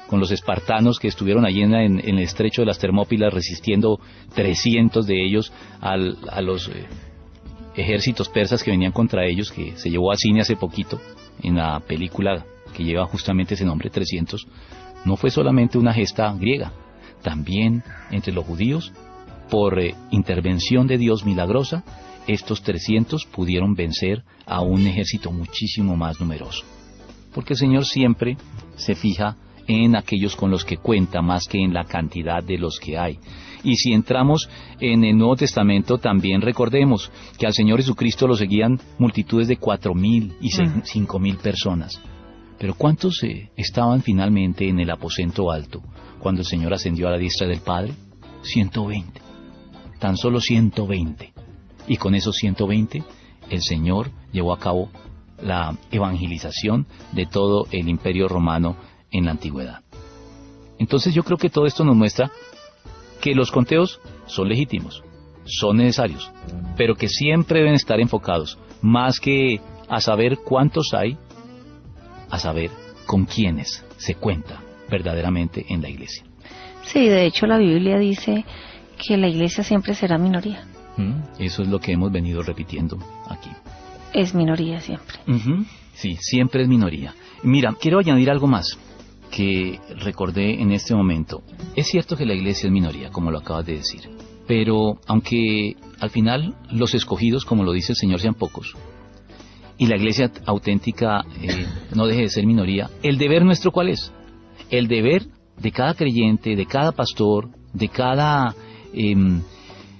con los espartanos, que estuvieron allí en el estrecho de las Termópilas resistiendo 300 de ellos a los ejércitos persas que venían contra ellos, que se llevó a cine hace poquito en la película que lleva justamente ese nombre, 300, no fue solamente una gesta griega, también entre los judíos, por intervención de Dios milagrosa, estos 300 pudieron vencer a un ejército muchísimo más numeroso, porque el Señor siempre se fija en aquellos con los que cuenta más que en la cantidad de los que hay. Y si entramos en el Nuevo Testamento, también recordemos que al Señor Jesucristo lo seguían multitudes de 4.000 y 5.000 personas. Pero ¿cuántos estaban finalmente en el aposento alto cuando el Señor ascendió a la diestra del Padre? 120, tan solo 120. Y con esos 120 el Señor llevó a cabo la evangelización de todo el Imperio Romano en la antigüedad. Entonces yo creo que todo esto nos muestra que los conteos son legítimos, son necesarios, pero que siempre deben estar enfocados, más que a saber cuántos hay, a saber con quiénes se cuenta verdaderamente en la iglesia. Sí, de hecho la Biblia dice que la iglesia siempre será minoría. Eso es lo que hemos venido repitiendo aquí. Es minoría siempre. Sí, siempre es minoría. Mira, quiero añadir algo más que recordé en este momento. Es cierto que la iglesia es minoría, como lo acabas de decir, pero aunque al final los escogidos, como lo dice el Señor, sean pocos, y la iglesia auténtica no deje de ser minoría, ¿el deber nuestro cuál es? El deber de cada creyente, de cada pastor, de cada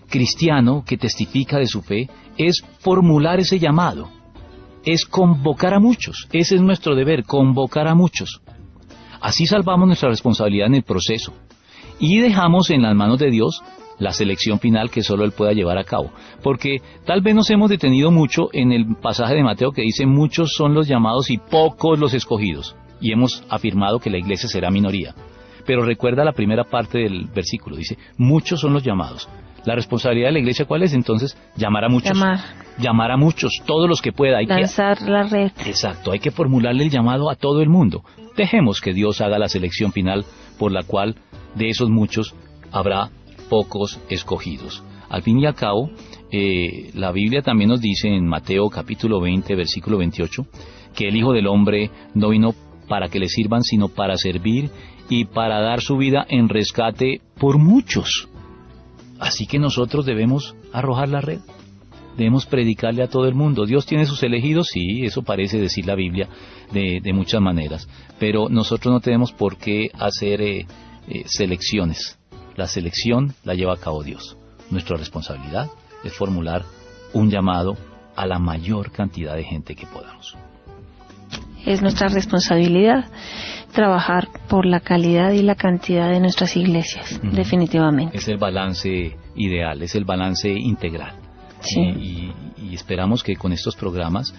cristiano que testifica de su fe, es formular ese llamado, es convocar a muchos. Ese es nuestro deber, convocar a muchos. Así salvamos nuestra responsabilidad en el proceso y dejamos en las manos de Dios la selección final que solo Él pueda llevar a cabo. Porque tal vez nos hemos detenido mucho en el pasaje de Mateo que dice muchos son los llamados y pocos los escogidos, y hemos afirmado que la iglesia será minoría. Pero recuerda la primera parte del versículo, dice muchos son los llamados. La responsabilidad de la iglesia ¿cuál es entonces? Llamar a muchos. Llamar a muchos, todos los que pueda. Lanzar la red. Exacto, hay que formularle el llamado a todo el mundo. Dejemos que Dios haga la selección final por la cual de esos muchos habrá pocos escogidos. Al fin y al cabo, la Biblia también nos dice en Mateo capítulo 20, versículo 28, que el Hijo del Hombre no vino para que le sirvan, sino para servir y para dar su vida en rescate por muchos. Así que nosotros debemos arrojar la red, debemos predicarle a todo el mundo. Dios tiene sus elegidos, sí, eso parece decir la Biblia de muchas maneras, pero nosotros no tenemos por qué hacer selecciones. La selección la lleva a cabo Dios. Nuestra responsabilidad es formular un llamado a la mayor cantidad de gente que podamos. Es nuestra responsabilidad trabajar por la calidad y la cantidad de nuestras iglesias, definitivamente. Es el balance ideal, es el balance integral. Sí. Y esperamos que con estos programas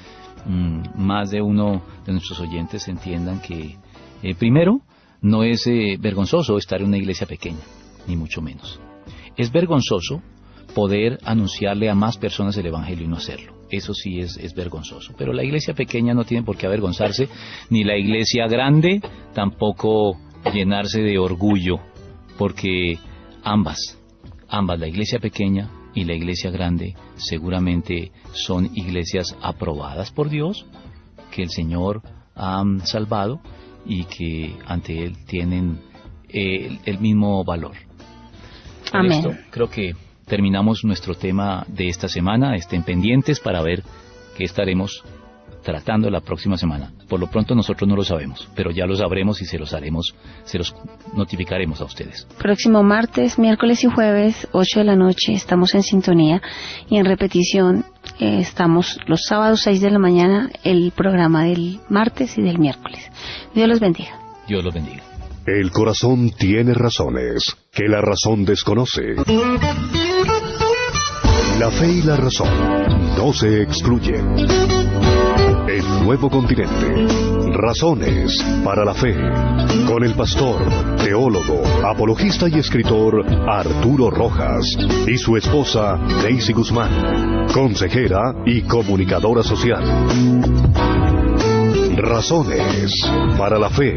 más de uno de nuestros oyentes entiendan que primero No es vergonzoso estar en una iglesia pequeña, ni mucho menos. Es vergonzoso poder anunciarle a más personas el Evangelio y no hacerlo. Eso sí es vergonzoso. Pero la iglesia pequeña no tiene por qué avergonzarse, ni la iglesia grande tampoco llenarse de orgullo, porque ambas, la iglesia pequeña y la iglesia grande, seguramente son iglesias aprobadas por Dios, que el Señor ha salvado y que ante Él tienen el mismo valor. Con Amén. esto creo que terminamos nuestro tema de esta semana. Estén pendientes para ver qué estaremos tratando la próxima semana. Por lo pronto nosotros no lo sabemos, pero ya lo sabremos y se los notificaremos a ustedes. Próximo martes, miércoles y jueves, 8 de la noche, estamos en sintonía y en repetición estamos los sábados 6 de la mañana, el programa del martes y del miércoles. Dios los bendiga. Dios los bendiga. El corazón tiene razones que la razón desconoce. La fe y la razón no se excluyen. El nuevo continente. Razones para la fe. Con el pastor, teólogo, apologista y escritor Arturo Rojas y su esposa Daisy Guzmán, consejera y comunicadora social. Razones para la fe.